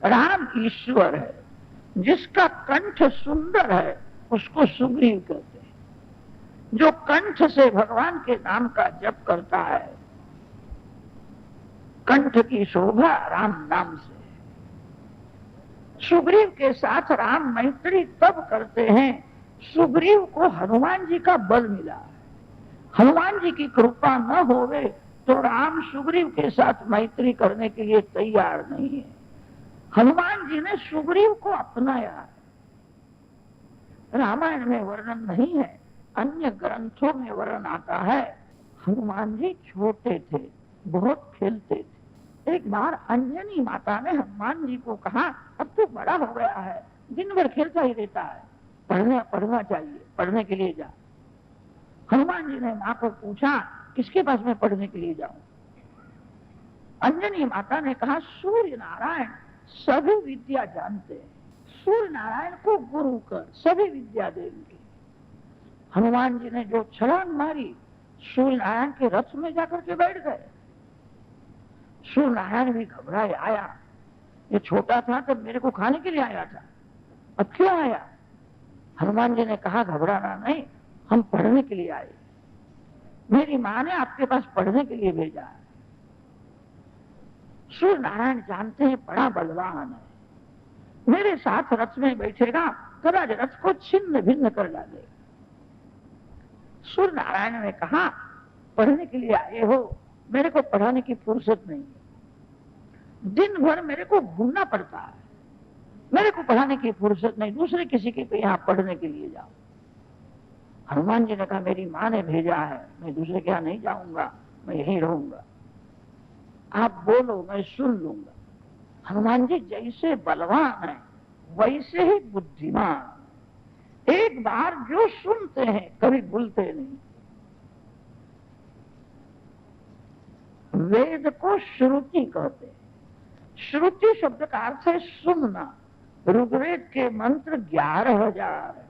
राम ईश्वर है, जिसका कंठ सुंदर है उसको सुग्रीव कहते हैं। जो कंठ से भगवान के नाम का जप करता है, कंठ की शोभा राम नाम से। सुग्रीव के साथ राम मैत्री तब करते हैं, सुग्रीव को हनुमान जी का बल मिला है। हनुमान जी की कृपा न होवे तो राम सुग्रीव के साथ मैत्री करने के लिए तैयार नहीं है। हनुमान जी ने सुग्रीव को अपनाया है। रामायण में वर्णन नहीं है, अन्य ग्रंथों में वर्णन आता है। हनुमान जी छोटे थे, बहुत खेलते थे। एक बार अंजनी माता ने हनुमान जी को कहा, अब तो बड़ा हो गया है, दिन भर खेलता ही रहता है, पढ़ना चाहिए, पढ़ने के लिए जा। हनुमान जी ने माँ को पूछा, किसके पास मैं पढ़ने के लिए जाऊं? अंजनी माता ने कहा, सूर्य नारायण सभी विद्या जानते हैं, सूर्य नारायण को गुरु कर सभी विद्या देंगे। हनुमान जी ने जो छलांग मारी, सूर्य नारायण के रथ में जाकर के बैठ गए। सूर्य नारायण भी घबराए, आया, ये छोटा था तो मेरे को खाने के लिए आया था, अब क्यों आया? हनुमान जी ने कहा, घबराना नहीं, हम पढ़ने के लिए आए, मेरी माँ ने आपके पास पढ़ने के लिए भेजा है। सूर्य नारायण जानते हैं बड़ा बलवान है, मेरे साथ रथ में बैठेगा तो राज रथ को छिन्न भिन्न कर डालेगा। सूर्य नारायण ने कहा, पढ़ने के लिए आए हो, मेरे को पढ़ाने की फुर्सत नहीं है, दिन भर मेरे को घूमना पड़ता है, मेरे को पढ़ाने की फुर्सत नहीं, दूसरे किसी के यहाँ पढ़ने के लिए जाओ। हनुमान जी ने कहा, मेरी माँ ने भेजा है, मैं दूसरे के यहाँ नहीं जाऊंगा, मैं यहीं रहूंगा, आप बोलो मैं सुन लूंगा। हनुमान जी जैसे बलवान है वैसे ही बुद्धिमान। एक बार जो सुनते हैं कभी भूलते नहीं। वेद को श्रुति कहते हैं। श्रुति शब्द का अर्थ है सुनना। ऋग्वेद के मंत्र 11,000 है।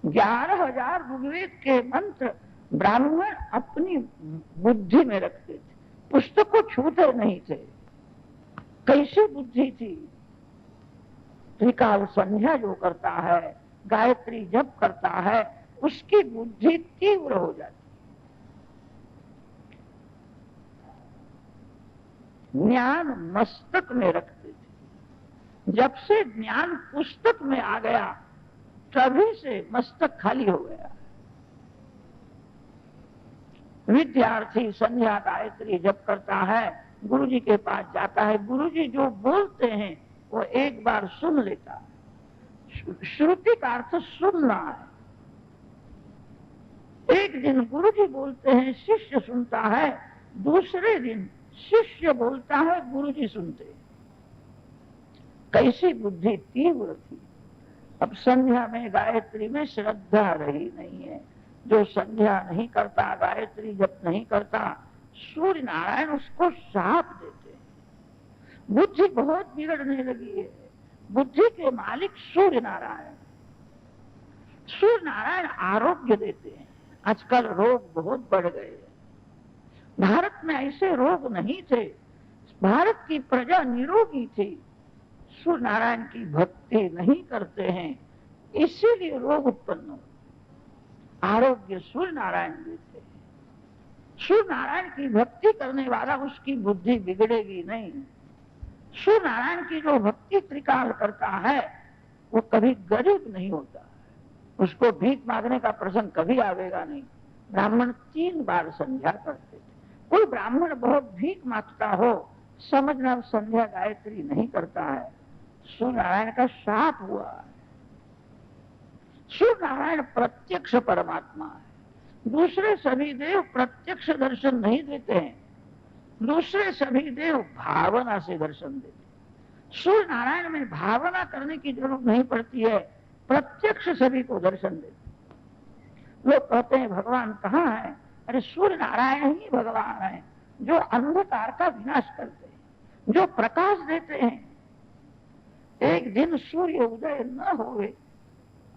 11,000 ऋग्वेद के मंत्र ब्राह्मण अपनी बुद्धि में रखते थे, पुस्तक को छूते नहीं थे। कैसी बुद्धि थी? त्रिकाल संध्या जो करता है, गायत्री जप करता है, उसकी बुद्धि तीव्र हो जाती। ज्ञान मस्तक में रखते थे। जब से ज्ञान पुस्तक में आ गया तभी से मस्तक खाली हो गया। विद्यार्थी संध्या गायत्री जप करता है, गुरुजी के पास जाता है, गुरुजी जो बोलते हैं वो एक बार सुन लेता है। श्रुति का अर्थ सुनना है। एक दिन गुरुजी बोलते हैं, शिष्य सुनता है, दूसरे दिन शिष्य बोलता है, गुरुजी सुनते हैं। कैसी बुद्धि तीव्र थी। अब संध्या में गायत्री में श्रद्धा रही नहीं है। जो संध्या नहीं करता, गायत्री जप नहीं करता, सूर्य नारायण उसको शाप देते हैं। बुद्धि बहुत बिगड़ने लगी है। बुद्धि के मालिक सूर्य नारायण। सूर्य नारायण आरोग्य देते हैं। आजकल रोग बहुत बढ़ गए हैं। भारत में ऐसे रोग नहीं थे, भारत की प्रजा निरोगी थी। सूर्य नारायण की भक्ति नहीं करते हैं, इसीलिए रोग उत्पन्न हो। आरोग्य सूर्य नारायण देते हैं। सूर्य नारायण की भक्ति करने वाला, उसकी बुद्धि बिगड़ेगी नहीं। सूर्य नारायण की जो भक्ति त्रिकाल करता है वो कभी गरीब नहीं होता, उसको भीख मांगने का प्रसंग कभी आवेगा नहीं। ब्राह्मण 3 बार संध्या करते थे। कोई ब्राह्मण बहुत भीख मांगता हो, समझना संध्या गायत्री नहीं करता है, सूर्य नारायण का शाप हुआ है। सूर्य नारायण प्रत्यक्ष परमात्मा है। दूसरे सभी देव प्रत्यक्ष दर्शन नहीं देते हैं, दूसरे सभी देव भावना से दर्शन देते हैं। सूर्य नारायण में भावना करने की जरूरत नहीं पड़ती है, प्रत्यक्ष सभी को दर्शन देते। लोग कहते हैं भगवान कहाँ है? अरे सूर्य नारायण ही भगवान है, जो अंधकार का विनाश करते हैं, जो प्रकाश देते हैं। एक दिन सूर्य उदय न होवे,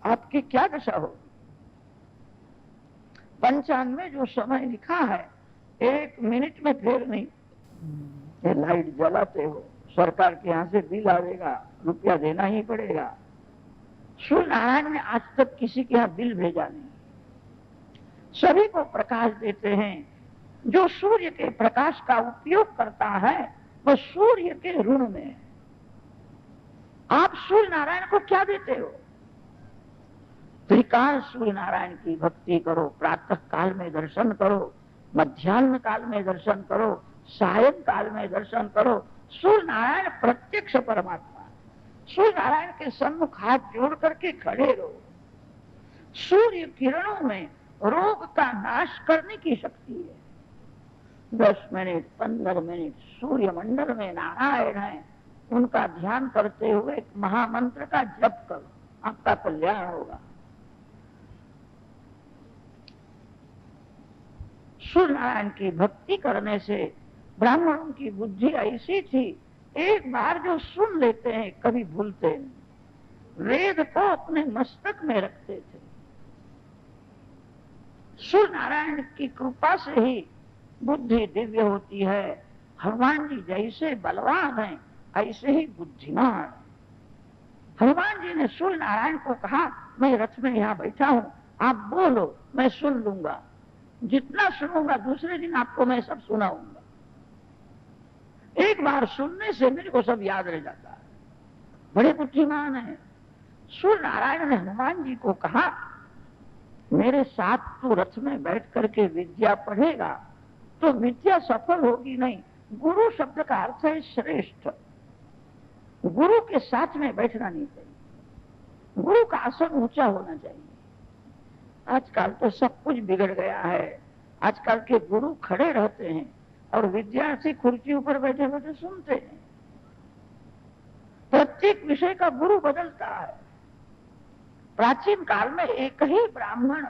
आपकी क्या दशा होगी? पंचांग में जो समय लिखा है, 1 मिनट में फेर नहीं। ये लाइट जलाते हो, सरकार के यहाँ से बिल आएगा, रुपया देना ही पड़ेगा। सूर्य नारायण ने आज तक किसी के यहाँ बिल भेजा नहीं, सभी को प्रकाश देते हैं। जो सूर्य के प्रकाश का उपयोग करता है वह सूर्य के ऋण में है। आप सूर्य नारायण को क्या देते हो? त्रिकाल सूर्य नारायण की भक्ति करो, प्रातः काल में दर्शन करो, मध्याह्न काल में दर्शन करो, सायं काल में दर्शन करो। सूर्य नारायण प्रत्यक्ष परमात्मा। सूर्य नारायण के सम्मुख हाथ जोड़ करके खड़े रहो। सूर्य किरणों में रोग का नाश करने की शक्ति है। 10 मिनट 15 मिनट सूर्य मंडल में नारायण है, उनका ध्यान करते हुए एक महामंत्र का जप करो, आपका कल्याण होगा। सूर्य नारायण की भक्ति करने से ब्राह्मणों की बुद्धि ऐसी थी, एक बार जो सुन लेते हैं कभी भूलते नहीं। वेद को अपने मस्तक में रखते थे। सूर्य नारायण की कृपा से ही बुद्धि दिव्य होती है। हनुमान जी जैसे बलवान हैं ऐसे ही बुद्धिमान। हनुमान जी ने सूर्य नारायण को कहा, मैं रथ में यहाँ बैठा हूँ, आप बोलो मैं सुन लूंगा, जितना सुनूंगा दूसरे दिन आपको मैं सब सुनाऊंगा। एक बार सुनने से मेरे को सब याद रह जाता है। बड़े बुद्धिमान है। सूर्य नारायण ने हनुमान जी को कहा, मेरे साथ तो रथ में बैठ करके विद्या पढ़ेगा तो विद्या सफल होगी नहीं। गुरु शब्द का अर्थ है श्रेष्ठ। गुरु के साथ में बैठना नहीं चाहिए, गुरु का आसन ऊंचा होना चाहिए। आजकल तो सब कुछ बिगड़ गया है। आजकल के गुरु खड़े रहते हैं और विद्यार्थी कुर्सी ऊपर बैठे बैठे सुनते हैं। प्रत्येक विषय का गुरु बदलता है। प्राचीन काल में एक ही ब्राह्मण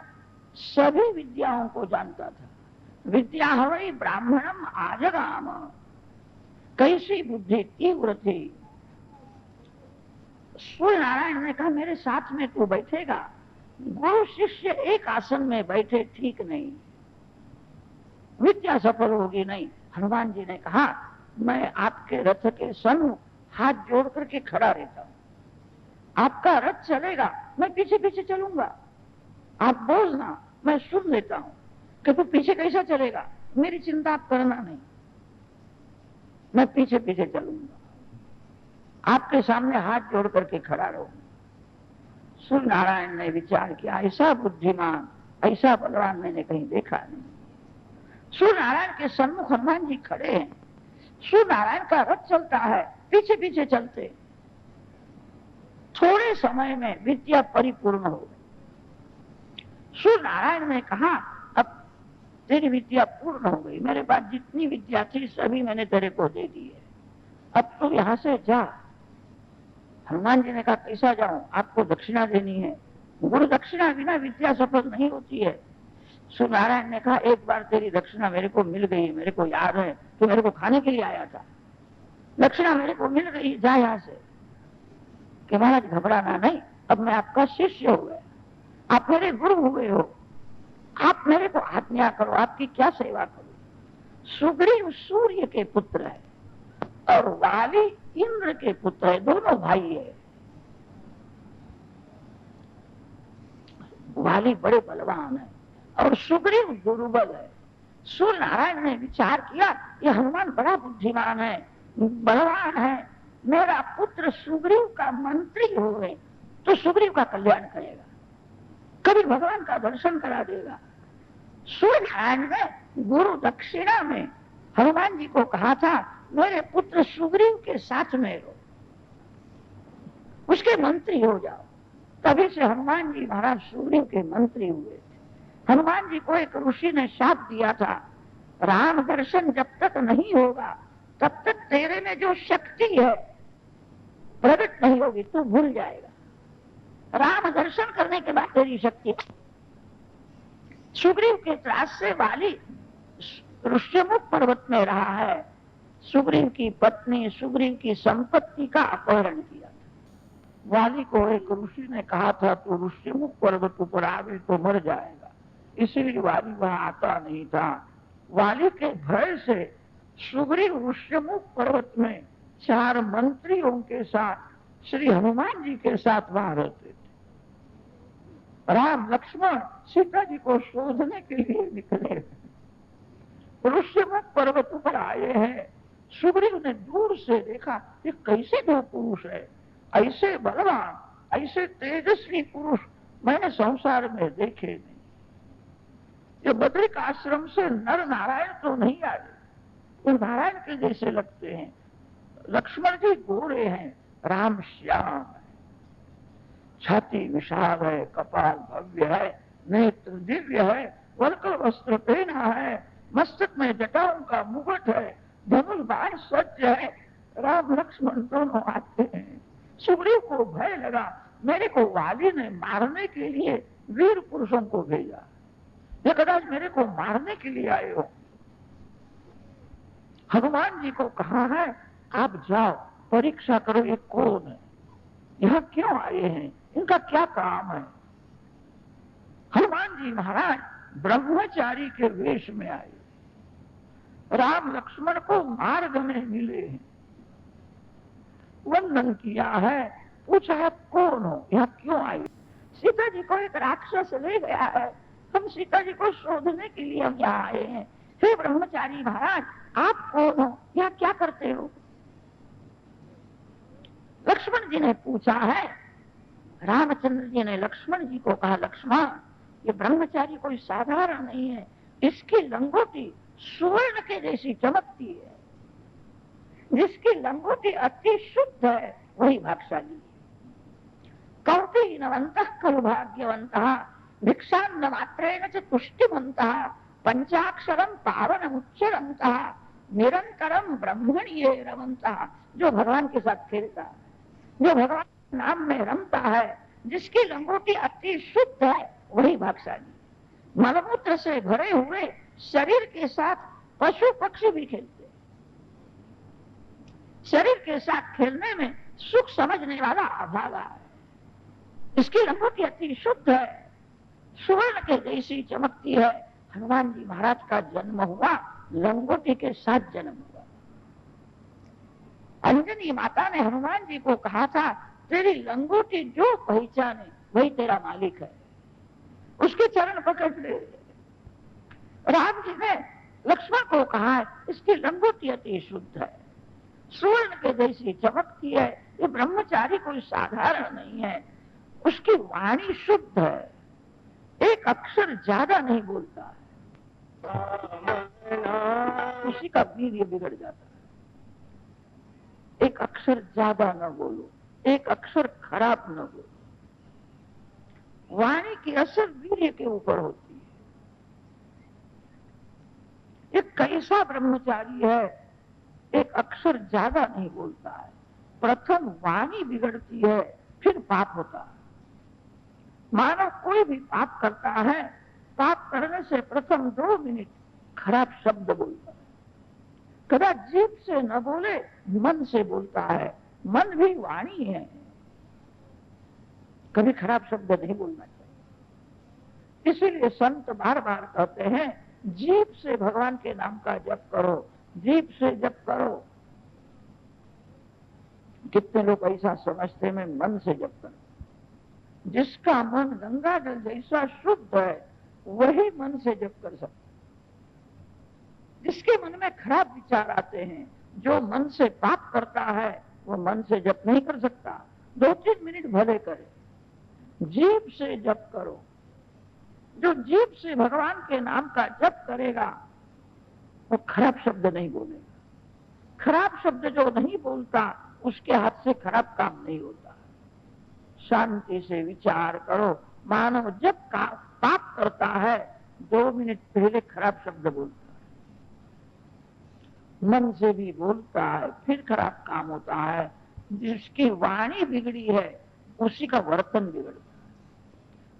सभी विद्याओं को जानता था। विद्या हवै ब्राह्मणम आजगाम, कैसी बुद्धि तीव्र थी। सूर्य नारायण ने कहा, मेरे साथ में तू बैठेगा। गुरु शिष्य एक आसन में बैठे ठीक नहीं, विद्या सफल होगी नहीं। हनुमान जी ने कहा, मैं आपके रथ के सम्मुख हाथ जोड़ करके खड़ा रहता हूं, आपका रथ चलेगा मैं पीछे पीछे चलूंगा, आप बोलना मैं सुन लेता हूं कि तू पीछे कैसा चलेगा, मेरी चिंता आप करना नहीं, मैं पीछे पीछे चलूंगा, आपके सामने हाथ जोड़ करके खड़ा रहूंगा। सूर्य नारायण ने विचार किया, ऐसा बुद्धिमान ऐसा बलवान मैंने कहीं देखा नहीं। सूर्य नारायण के सम्मुख हनुमान जी खड़े हैं। सूर्य नारायण का रथ चलता है, पीछे पीछे चलते। थोड़े समय में विद्या परिपूर्ण हो गई। सूर्य नारायण ने कहा, अब तेरी विद्या पूर्ण हो गई, मेरे पास जितनी विद्या थी सभी मैंने तेरे को दे दी है, अब तू यहां से जा। हनुमान जी ने कहा, कैसा जाऊं, आपको दक्षिणा देनी है, गुरु दक्षिणा बिना विद्या सफल नहीं होती है। सूर्य नारायण ने कहा, एक बार तेरी दक्षिणा मेरे को मिल गई, मेरे को याद है, तू मेरे को खाने के लिए आया था, दक्षिणा मेरे को मिल गई, जा यहां से। कि महाराज घबराना नहीं, अब मैं आपका शिष्य हो गया, आप मेरे गुरु हुए हो, आप मेरे को आज्ञा करो, आपकी क्या सेवा करूं। सुग्रीव सूर्य के पुत्र है और वाली इंद्र के पुत्र है, दोनों भाई है। वाली बड़े बलवान है और सुग्रीव दुर्बल है। सूर्य नारायण ने विचार किया, ये हनुमान बड़ा बुद्धिमान है, बलवान है, मेरा पुत्र सुग्रीव का मंत्री हो गए तो सुग्रीव का कल्याण करेगा, कभी भगवान का दर्शन करा देगा। सूर्य नारायण ने गुरु दक्षिणा में हनुमान जी को कहा था, मेरे पुत्र सुग्रीव के साथ में रहो, उसके मंत्री हो जाओ। तभी से हनुमान जी महाराज सुग्रीव के मंत्री हुए थे। हनुमान जी को एक ऋषि ने शाप दिया था, राम दर्शन जब तक नहीं होगा तब तक तेरे में जो शक्ति है प्रकट नहीं होगी, तू भूल जाएगा। राम दर्शन करने के बाद तेरी शक्ति। सुग्रीव के त्रास से वाली ऋष्यमुख पर्वत में रहा है। सुग्रीव की पत्नी सुग्रीव की संपत्ति का अपहरण किया था। वाली को एक ऋषि ने कहा था, तू ऋष्यमुख पर्वत पर आवे तो मर जाएगा, इसलिए वाली वहां आता नहीं था। वाली के भय से सुग्रीव ऋष्यमुख पर्वत में 4 मंत्रियों के साथ श्री हनुमान जी के साथ वहां रहते थे। राम लक्ष्मण सीता जी को शोधने के लिए निकले, ऋष्यमुख पर्वत पर आए हैं। सुग्रीव ने दूर से देखा, ये कैसे 2 पुरुष है, ऐसे बलवान, ऐसे तेजस्वी पुरुष मैंने संसार में देखे नहीं। ये बद्रिक आश्रम से नर नारायण तो नहीं आए, वो नारायण के जैसे लगते हैं। लक्ष्मण जी गोरे हैं, राम श्याम है, छाती विशाल है, कपाल भव्य है, नेत्र दिव्य है, वल्कल वस्त्र पहना है, मस्तक में जटाओं का मुकुट है, धनुष बाण सज्ज है। राम लक्ष्मण दोनों आते हैं। सुग्रीव को भय लगा, मेरे को वाली ने मारने के लिए वीर पुरुषों को भेजा, ये कदाच मेरे को मारने के लिए आए हो। हनुमान जी को कहा है, आप जाओ परीक्षा करो ये कौन है, यहाँ क्यों आए हैं, इनका क्या काम है। हनुमान जी महाराज ब्रह्मचारी के वेश में आए, राम लक्ष्मण को मार्ग में मिले हैं, वंदन किया है, पूछा आप कौन हो, यहाँ क्यों आए। सीता जी को एक राक्षस ले गया है, हम सीता जी को शोधने के लिए हम यहाँ आए हैं। हे ब्रह्मचारी महाराज, आप कौन हो, यहाँ क्या करते हो। लक्ष्मण जी ने पूछा है। रामचंद्र जी ने लक्ष्मण जी को कहा, लक्ष्मण ये ब्रह्मचारी कोई साधारण नहीं है, इसकी लंगोटी स्वर्ण के जैसी चमकती है, जिसकी लंगोटी अति शुद्ध है वही भाग्यशाली। कौतीनवन्तः खलु भाग्यवन्तः भिक्षान्न मात्रेण च तुष्टिमन्तः पंचाक्षरम पावनमुच्चरन्तः निरंतरम ब्रह्मण्ये रमन्तः। जो भगवान के साथ खेलता है, जो भगवान के नाम में रमता है, जिसकी लंगोटी अति शुद्ध है वही भाग्यशाली। मलमूत्र से भरे हुए शरीर के साथ पशु पक्षी भी खेलते, शरीर के साथ खेलने में सुख समझने वाला अभागा है। इसकी लंगोटी अति शुद्ध है, स्वर्ण के जैसी चमकती है। हनुमान जी महाराज का जन्म हुआ, लंगोटी के साथ जन्म हुआ। अंजनी माता ने हनुमान जी को कहा था, तेरी लंगोटी जो पहचाने वही तेरा मालिक है, उसके चरण पकड़ ले। राम जी ने लक्ष्मण को कहा, इसकी लंगोटी अति शुद्ध है, स्वर्ण के जैसी चमकती है, ये ब्रह्मचारी कोई साधारण नहीं है, उसकी वाणी शुद्ध है, एक अक्षर ज्यादा नहीं बोलता है, उसी का वीर्य बिगड़ जाता है। एक अक्षर ज्यादा न बोलो, एक अक्षर खराब न बोलो। वाणी की असर वीर्य के ऊपर होती है। एक कैसा ब्रह्मचारी है, एक अक्षर ज्यादा नहीं बोलता है। प्रथम वाणी बिगड़ती है, फिर पाप होता है। मानव कोई भी पाप करता है, पाप करने से प्रथम 2 मिनट खराब शब्द बोलता है। कदा जीभ से न बोले, मन से बोलता है, मन भी वाणी है, कभी खराब शब्द नहीं बोलना चाहिए। इसीलिए संत बार बार कहते हैं, जीभ से भगवान के नाम का जप करो, जीभ से जप करो। कितने लोग ऐसा समझते हैं मन से जप करो। जिसका मन गंगा जल जैसा शुद्ध है वही मन से जप कर सकता। जिसके मन में खराब विचार आते हैं, जो मन से पाप करता है, वो मन से जप नहीं कर सकता। 2-3 मिनट भले करे, जीभ से जप करो। जो जीभ से भगवान के नाम का जप करेगा वो खराब शब्द नहीं बोलेगा। खराब शब्द जो नहीं बोलता उसके हाथ से खराब काम नहीं होता। शांति से विचार करो। मानव जब पाप करता है 2 मिनट पहले खराब शब्द बोलता है, मन से भी बोलता है, फिर खराब काम होता है। जिसकी वाणी बिगड़ी है उसी का वर्तन बिगड़ता है।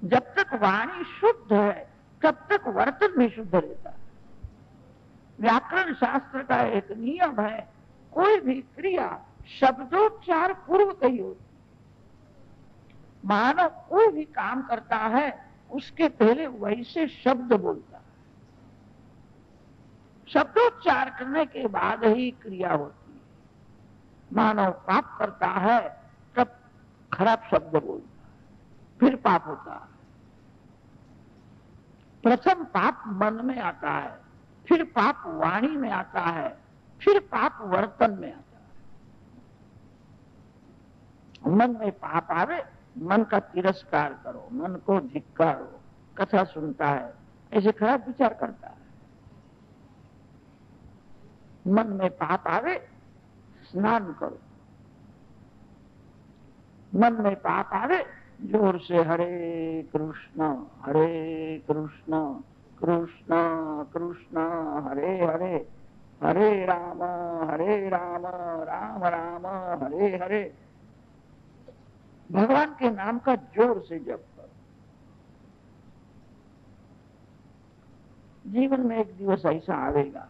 जब तक वाणी शुद्ध है तब तक वर्तन भी शुद्ध रहता है। व्याकरण शास्त्र का एक नियम है, कोई भी क्रिया शब्दोच्चार पूर्व कही होती। मानव कोई भी काम करता है उसके पहले वैसे शब्द बोलता है। शब्दोच्चार करने के बाद ही क्रिया होती है। मानव पाप करता है तब खराब शब्द बोलता है, फिर पाप होता है। प्रथम पाप मन में आता है, फिर पाप वाणी में आता है, फिर पाप वर्तन में आता है। मन में पाप आवे, मन का तिरस्कार करो, मन को धिक्कारो। कथा सुनता है, ऐसे खराब विचार करता है। मन में पाप आवे, स्नान करो। मन में पाप आवे, जोर से हरे कृष्ण कृष्ण कृष्ण हरे हरे, हरे राम राम राम हरे हरे। भगवान के नाम का जोर से जप करो। जीवन में एक दिवस ऐसा आवेगा,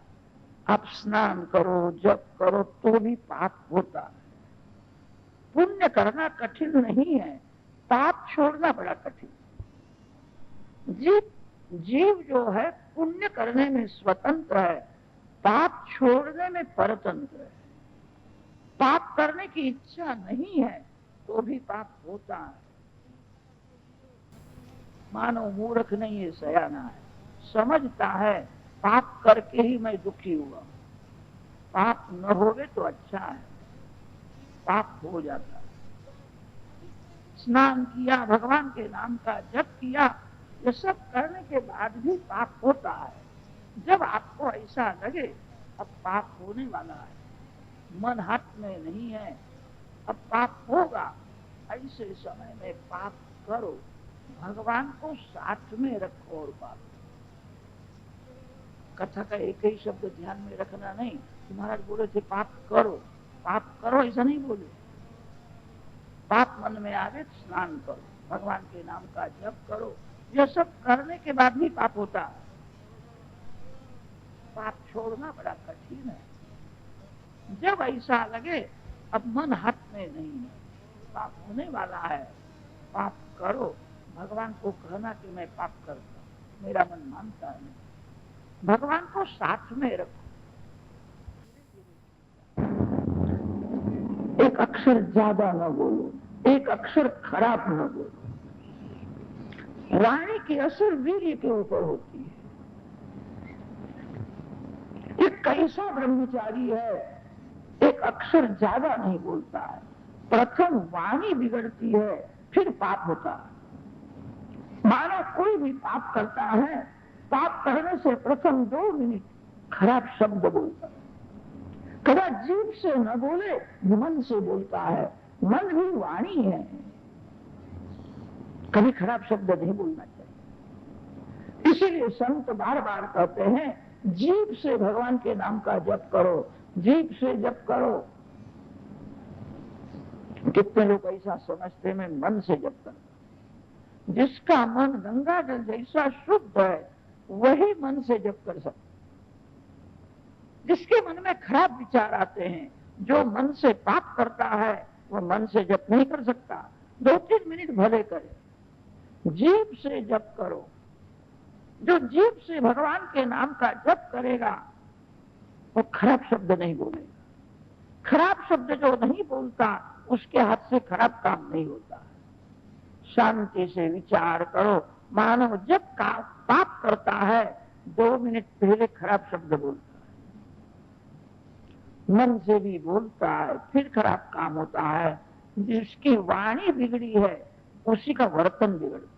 आप स्नान करो, जप करो, तो भी पाप होता है। पुण्य करना कठिन नहीं है, पाप छोड़ना बड़ा कठिन। जीव जो है पुण्य करने में स्वतंत्र है, पाप छोड़ने में परतंत्र है। पाप करने की इच्छा नहीं है तो भी पाप होता है। मानव मूर्ख नहीं है, सयाना है, समझता है पाप करके ही मैं दुखी हुआ। पाप न होवे तो अच्छा है, पाप हो जाता है। स्नान किया, भगवान के नाम का जप किया, ये सब करने के बाद भी पाप होता है। जब आपको ऐसा लगे अब पाप होने वाला है, मन हाथ में नहीं है, अब पाप होगा, ऐसे समय में पाप करो, भगवान को साथ में रखो और पाप। कथा का एक ही शब्द ध्यान में रखना नहीं। महाराज बोले थे पाप करो, ऐसा नहीं बोले। पाप मन में आवे स्नान करो, भगवान के नाम का जप करो। यह सब करने के बाद भी पाप होता है। पाप छोड़ना बड़ा कठिन है। जब ऐसा लगे अब मन हाथ में नहीं है, पाप होने वाला है, पाप करो। भगवान को कहना कि मैं पाप करता हूं, मेरा मन मानता है। भगवान को साथ में रखो। एक अक्षर ज्यादा न बोलो, एक अक्षर खराब न बोलो। वाणी की असर वीर्य के ऊपर होती है। एक कैसा ब्रह्मचारी है, एक अक्षर ज्यादा नहीं बोलता है। प्रथम वाणी बिगड़ती है, फिर पाप होता है। मानो कोई भी पाप करता है, पाप करने से प्रथम 2 मिनट खराब शब्द बोलता है। कदा जीभ से न बोले, मन से बोलता है। मन भी वाणी है, कभी खराब शब्द नहीं बोलना चाहिए। इसीलिए संत बार बार कहते हैं जीभ से भगवान के नाम का जप करो, जीभ से जप करो। कितने लोग ऐसा समझते हैं मन से जप करो। जिसका मन गंगा जल जैसा शुद्ध है वही मन से जप कर सकता। जिसके मन में खराब विचार आते हैं, जो मन से पाप करता है, वह मन से जप नहीं कर सकता। 2-3 मिनट भले करे, जीभ से जप करो। जो जीभ से भगवान के नाम का जप करेगा वो खराब शब्द नहीं बोलेगा। खराब शब्द जो नहीं बोलता उसके हाथ से खराब काम नहीं होता। शांति से विचार करो। मानव जब पाप करता है 2 मिनट पहले खराब शब्द बोलता है, मन से भी बोलता है, फिर खराब काम होता है। जिसकी वाणी बिगड़ी है उसी का वर्तन बिगड़ता है।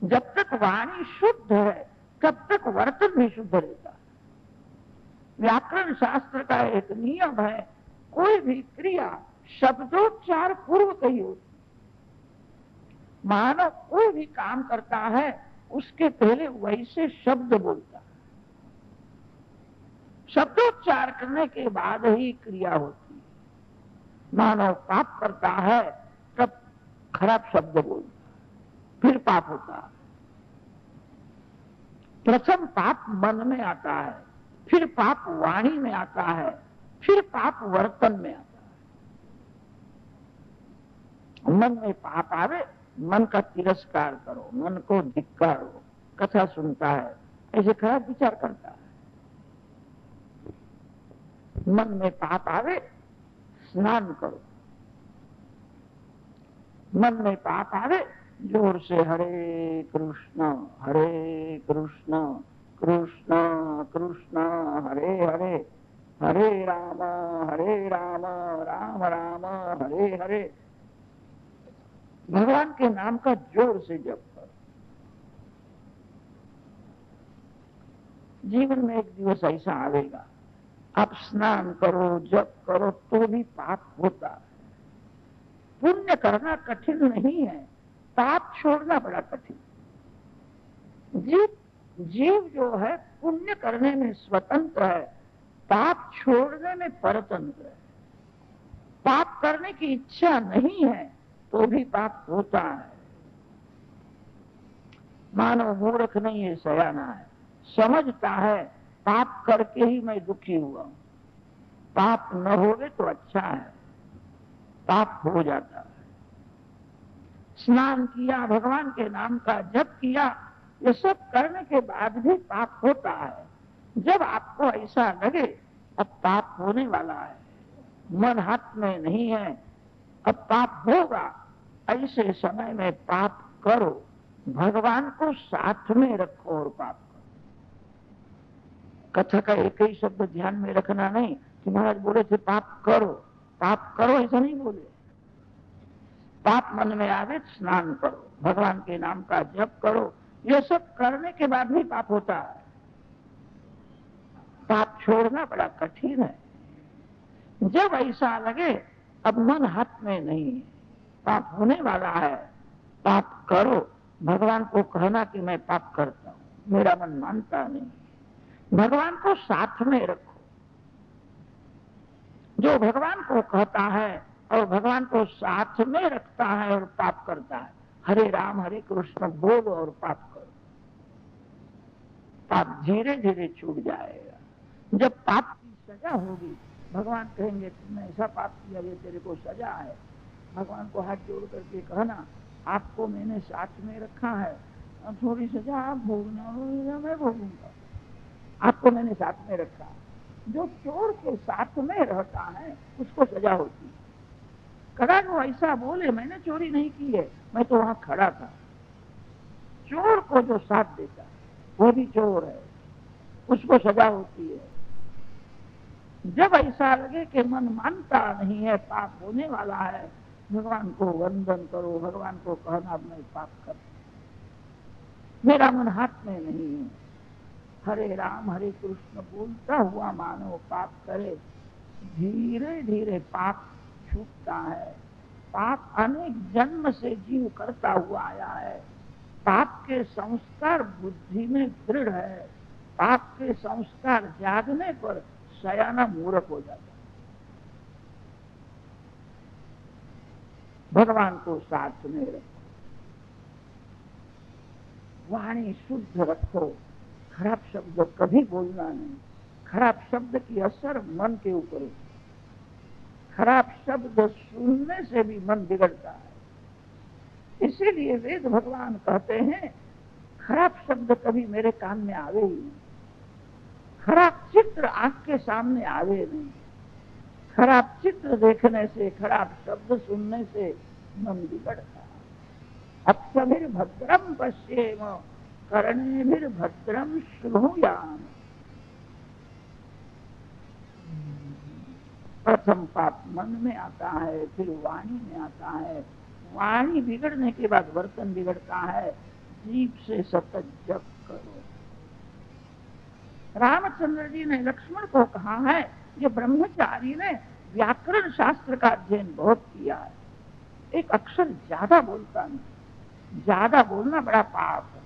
जब तक वाणी शुद्ध है तब तक वर्तन भी शुद्ध रहता है। व्याकरण शास्त्र का एक नियम है, कोई भी क्रिया शब्दोच्चार पूर्वक ही होती। मानव कोई भी काम करता है उसके पहले वैसे शब्द बोलता है। शब्दोच्चार करने के बाद ही क्रिया होती है। मानव पाप करता है तब खराब शब्द बोलता है, फिर पाप होता है। प्रथम पाप मन में आता है, फिर पाप वाणी में आता है, फिर पाप वर्तन में आता है। मन में पाप आवे, मन का तिरस्कार करो, मन को धिक्कारो। कथा सुनता है, ऐसे खराब विचार करता है। मन में पाप आवे, स्नान करो। मन में पाप आवे, जोर से हरे कृष्ण कृष्ण कृष्ण हरे हरे, हरे राम राम राम हरे हरे, भगवान के नाम का जोर से जप करो। जीवन में एक दिवस ऐसा आवेगा, आप स्नान करो, जप करो, तो भी पाप होता है। पुण्य करना कठिन नहीं है, पाप छोड़ना बड़ा कठिन। जीव जो है पुण्य करने में स्वतंत्र है, पाप छोड़ने में परतंत्र है। पाप करने की इच्छा नहीं है तो भी पाप होता है। मानव मूर्ख नहीं है, सयाना है, समझता है पाप करके ही मैं दुखी हुआ हूं। पाप न होवे तो अच्छा है, पाप हो जाता है। स्नान किया, भगवान के नाम का जप किया, ये सब करने के बाद भी पाप होता है। जब आपको ऐसा लगे अब पाप होने वाला है, मन हाथ में नहीं है, अब पाप होगा, ऐसे समय में पाप करो, भगवान को साथ में रखो और पाप करो। कथा का एक ही शब्द ध्यान में रखना नहीं कि महाराज बोले थे पाप करो, ऐसा नहीं बोले। पाप मन में आवे, स्नान करो, भगवान के नाम का जप करो, ये सब करने के बाद भी पाप होता है। पाप छोड़ना बड़ा कठिन है। जब ऐसा लगे अब मन हाथ में नहीं है, पाप होने वाला है, पाप करो, भगवान को कहना कि मैं पाप करता हूं, मेरा मन मानता नहीं। भगवान को साथ में रखो। जो भगवान को कहता है और भगवान को साथ में रखता है और पाप करता है, हरे राम हरे कृष्ण बोलो और पाप करो, पाप धीरे धीरे छूट जाएगा। जब पाप की सजा होगी, भगवान कहेंगे तुमने ऐसा पाप किया, ये तेरे को सजा है। भगवान को हाथ जोड़ करके कहना, आपको मैंने साथ में रखा है, थोड़ी सजा आप भोगना, मैं भोगूंगा, आपको मैंने साथ में रखा है। जो चोर के साथ में रहता है उसको सजा होती है। कड़ा वो ऐसा बोले मैंने चोरी नहीं की है, मैं तो वहां खड़ा था। चोर को जो साथ देता है वो भी चोर है, उसको सजा होती है। जब ऐसा लगे कि मन मानता नहीं है, पाप होने वाला है, भगवान को वंदन करो, भगवान को कहना मैं पाप कर, मेरा मन हाथ में नहीं है, हरे राम हरे कृष्ण बोलता हुआ मानव पाप करे, धीरे धीरे पाप छूटता है। पाप अनेक जन्म से जीव करता हुआ आया है। पाप के संस्कार बुद्धि में दृढ़ है, पाप के संस्कार जागने पर सयाना मूर्ख हो जाता है। भगवान को साथ में रखो, वाणी शुद्ध रखो, खराब शब्द कभी बोलना नहीं। खराब शब्द की असर मन के ऊपर होती, खराब शब्द सुनने से भी मन बिगड़ता है। इसीलिए वेद भगवान कहते हैं खराब शब्द कभी मेरे कान में आवे ही नहीं, खराब चित्र आंख के सामने आवे नहीं। खराब चित्र देखने से, खराब शब्द सुनने से मन बिगड़ता है। अक्षभिर्भद्रम पश्येम कर्णेभिर्भद्रम श्रुणुयाम। प्रथम पाप मन में आता है, फिर वाणी में आता है, वाणी बिगड़ने के बाद वर्तन बिगड़ता है। जीभ से सतत जप करो। रामचंद्र जी ने लक्ष्मण को कहा है, ये ब्रह्मचारी ने व्याकरण शास्त्र का अध्ययन बहुत किया है, एक अक्षर ज्यादा बोलता नहीं, ज्यादा बोलना बड़ा पाप है।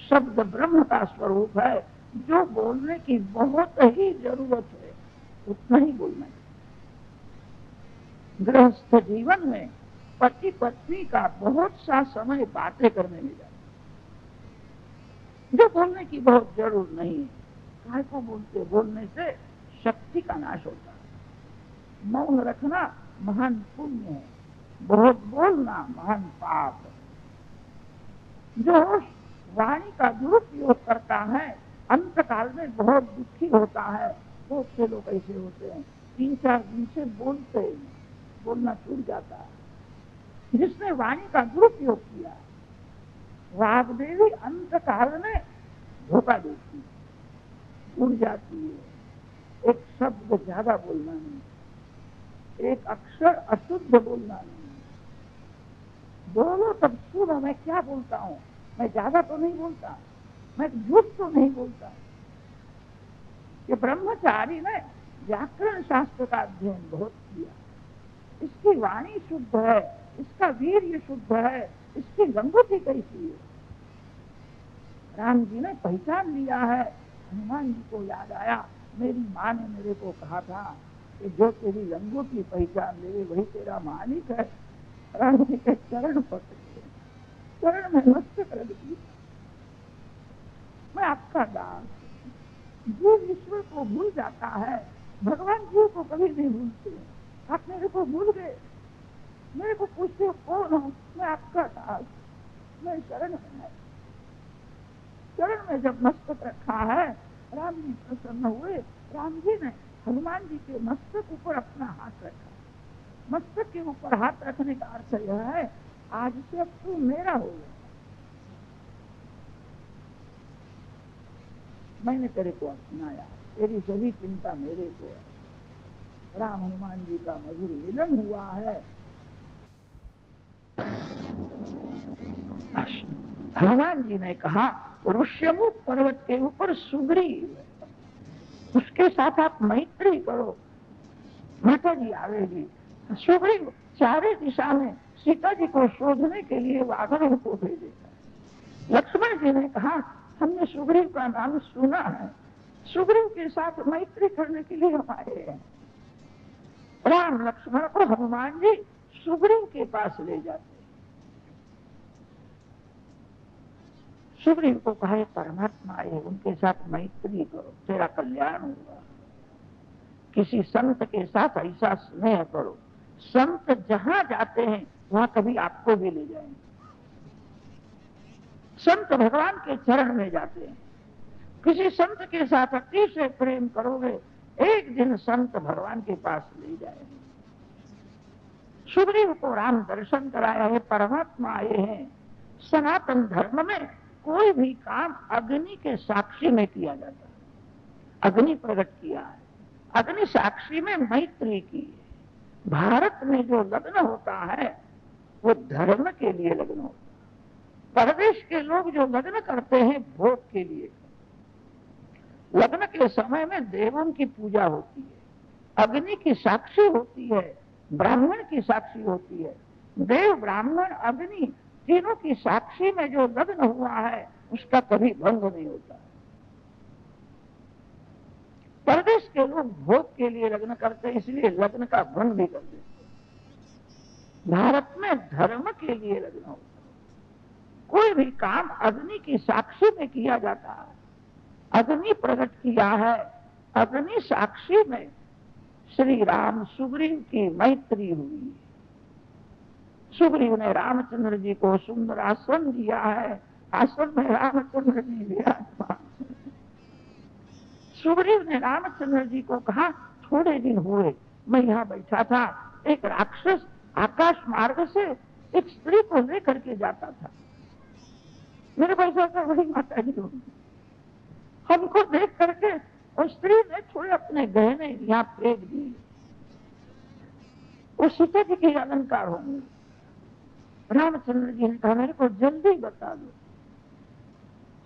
शब्द ब्रह्म का स्वरूप है, जो बोलने की बहुत ही जरूरत है उतना ही बोलना है। गृहस्थ जीवन में पति पत्नी का बहुत सा समय बातें करने में जाता, जो बोलने की बहुत जरूरत नहीं है। काय को बोलते, बोलने से शक्ति का नाश होता है। मौन रखना महान पुण्य है, बहुत बोलना महान पाप है। जो वाणी का दुरुपयोग करता है अंतकाल में बहुत दुखी होता है, बहुत से लोग ऐसे होते हैं 3-4 दिन से बोलते हैं, बोलना छूट जाता है। जिसने वाणी का दुरुपयोग किया, वाग्देवी अंत काल में धोखा देती है, उड़ जाती है। एक शब्द ज्यादा बोलना नहीं, एक अक्षर अशुद्ध बोलना नहीं। बोलो तब सुनो मैं क्या बोलता हूँ। मैं ज्यादा तो नहीं बोलता, मैं झूठ तो नहीं बोलता। ये ब्रह्मचारी ने व्याकरण शास्त्र का अध्ययन बहुत किया, इसकी वाणी शुद्ध है, इसका वीर्य शुद्ध है, इसकी गंगोती कैसी है। राम जी ने पहचान लिया है। हनुमान जी को याद आया, मेरी माँ ने मेरे को कहा था कि जो तेरी लंगोटी पहचान ले वही तेरा मालिक है। राम जी के चरण पकड़े, चरण में मस्तक रख दिया, मैं आपका दास। जो ईश्वर को भूल जाता है, भगवान जी को कभी नहीं भूलते। आप मेरे को भूल गए, मेरे को पूछते कौन हो, मैं आपका दास, मैं शरण में है। चरण में जब मस्तक रखा है, राम जी प्रसन्न हुए। राम जी ने हनुमान जी के मस्तक ऊपर अपना हाथ रखा। मस्तक के ऊपर हाथ रखने का अर्थ यह है, आज से अब तू मेरा हो गया, मैंने तेरे को अपनाया, तेरी सभी चिंता मेरे को है। राम हनुमान जी का मधुर मिलन हुआ है। हनुमान जी ने कहा ऋष्यमुख पर्वत के ऊपर सुग्रीव, उसके साथ आप मैत्री करो, माता जी आवेगी। सुग्रीव चारे दिशा में सीता जी को शोधने के लिए वानरों को भेजेगा। लक्ष्मण जी ने कहा हमने सुग्रीव का नाम सुना है, सुग्रीव के साथ मैत्री करने के लिए हम आए हैं। राम लक्ष्मण को हनुमान जी सुग्रीव के पास ले जाते। सुग्रीव को कहे परमात्मा आए, उनके साथ मैत्री करो, तेरा कल्याण होगा। किसी संत के साथ ऐसा स्नेह करो, संत जहां जाते हैं वहां कभी आपको भी ले जाएंगे। संत भगवान के चरण में जाते हैं, किसी संत के साथ अतिशय प्रेम करोगे, एक दिन संत भगवान के पास ले जाएंगे। सुग्रीव को राम दर्शन कराया है, परमात्मा आए हैं। सनातन धर्म में कोई भी काम अग्नि के साक्षी में किया जाता है। अग्नि प्रकट किया है, अग्नि साक्षी में मैत्री की है। भारत में जो लग्न होता है वो धर्म के लिए लग्न होता है। परदेश के लोग जो लग्न करते हैं भोग के लिए। लग्न के समय में देवों की पूजा होती है, अग्नि की साक्षी होती है, ब्राह्मण की साक्षी होती है। देव ब्राह्मण अग्नि तीनों की साक्षी में जो लग्न हुआ है उसका कभी भंग नहीं होता। परदेश के लोग भोग के लिए लग्न करते, इसलिए लग्न का भंग भी कर देते। भारत में धर्म के लिए लग्न होता है। कोई भी काम अग्नि की साक्षी में किया जाता है। अग्नि प्रकट किया है, अग्नि साक्षी में श्री राम सुग्रीव की मैत्री हुई। सुग्रीव ने रामचंद्र जी को सुंदर आसन दिया है, आसन में रामचंद्र जी विराजमान। सुग्रीव ने रामचंद्र जी को कहा थोड़े दिन हुए मैं यहाँ बैठा था, एक राक्षस आकाश मार्ग से एक स्त्री को लेकर के जाता था। मेरे पैसा का बड़ी माता जी होगी, हमको देख करके उस स्त्री ने थोड़े अपने गहने यहाँ फेंक दिए, वो सीता जी के अलंकार होंगे। रामचंद्र जी ने कहा मेरे को जल्दी बता दो।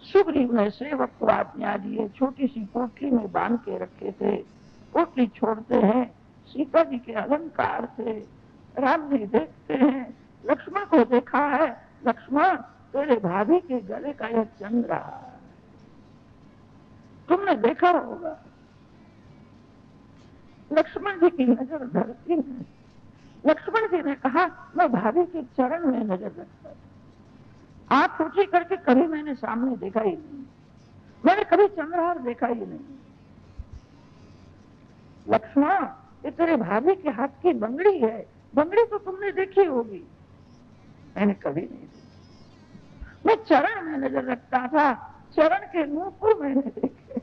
सुग्रीव ने सेवक को आज्ञा दी, छोटी सी पोटली में बांध के रखे थे। पोटली छोड़ते हैं, सीता जी के अलंकार थे। राम जी देखते हैं, लक्ष्मण को देखा है, लक्ष्मण तेरे भाभी के गले का यह चंद्र रहा है, तुमने देखा होगा। लक्ष्मण जी की नजर धरती में। लक्ष्मण जी ने कहा मैं भाभी के चरण में नजर रखता था, आंख ऊंची करके कभी मैंने सामने देखा ही नहीं, मैंने कभी चंद्रहार देखा ही नहीं। लक्ष्मण ये तेरे भाभी के हाथ की बंगड़ी है, बंगड़ी तो तुमने देखी होगी, मैंने कभी नहीं देखी। मैं चरण में नजर रखता था, चरण के मुंह को मैंने देखे,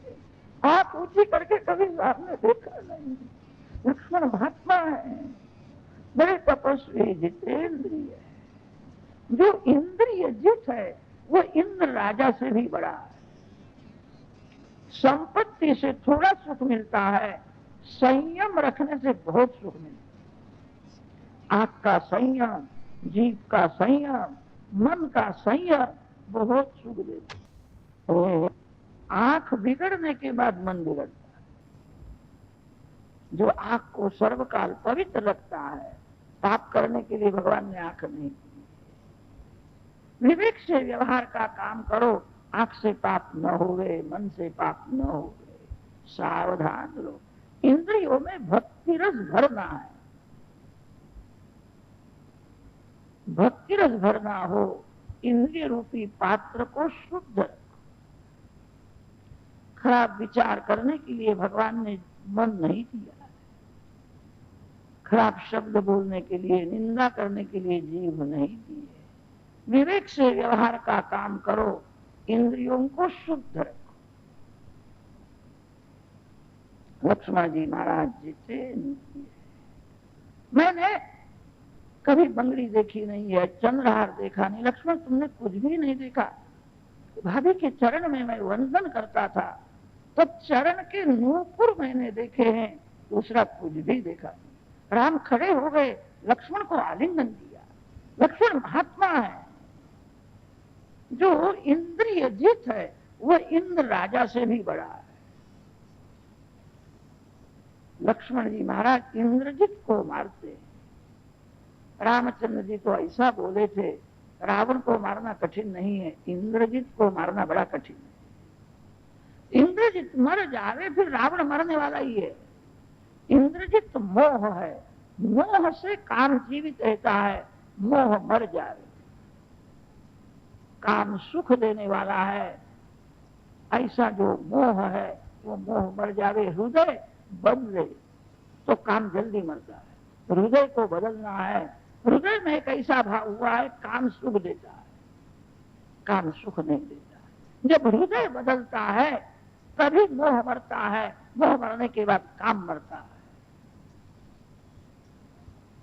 आप ऊंची करके कभी सामने देखा नहीं। लक्ष्मण महात्मा है, बड़े तपस्वी जितेंद्रिय है। जो इंद्रिय जित है वो इंद्र राजा से भी बड़ा है। संपत्ति से थोड़ा सुख मिलता है, संयम रखने से बहुत सुख मिलता है। आंख का संयम, जीभ का संयम, मन का संयम बहुत सुख देता है। आंख बिगड़ने के बाद मन बिगड़ता है। जो आंख को सर्वकाल पवित्र रखता है, पाप करने के लिए भगवान ने आंख नहीं दी। विवेक से व्यवहार का काम करो, आंख से पाप न होवे, मन से पाप न होवे। सावधान रहो। इंद्रियों में भक्ति रस भरना है। भक्ति रस भरना हो, इंद्रिय रूपी पात्र को शुद्ध रखो। खराब विचार करने के लिए भगवान ने मन नहीं दिया है। खराब शब्द बोलने के लिए, निंदा करने के लिए जीभ नहीं दी है। विवेक से व्यवहार का काम करो, इंद्रियों को शुद्ध रखो। लक्ष्मण जी महाराज जी थे। मैंने कभी बंगड़ी देखी नहीं है, चंद्रहार देखा नहीं। लक्ष्मण तुमने कुछ भी नहीं देखा। भाभी के चरण में मैं वंदन करता था, तब चरण के नूपुर मैंने देखे हैं, दूसरा कुछ भी देखा नहीं। राम खड़े हो गए, लक्ष्मण को आलिंगन दिया। लक्ष्मण महात्मा है। जो इंद्रिय जित है वह इंद्र राजा से भी बड़ा है। लक्ष्मण जी महाराज इंद्रजित को मारते हैं। रामचंद्र जी तो ऐसा बोले थे, रावण को मारना कठिन नहीं है, इंद्रजित को मारना बड़ा कठिन है। इंद्रजित मर जावे फिर रावण मरने वाला ही है। इंद्रजित मोह है, मोह से काम जीवित रहता है, मोह मर जावे। काम सुख देने वाला है, ऐसा जो मोह है वो मोह मर जावे। हृदय बदले तो काम जल्दी मरता है। हृदय को बदलना है। हृदय में एक ऐसा भाव हुआ है, काम सुख देता है, काम सुख नहीं देता है। जब हृदय बदलता है तभी मोह मरता है, मोह मरने के बाद काम मरता है।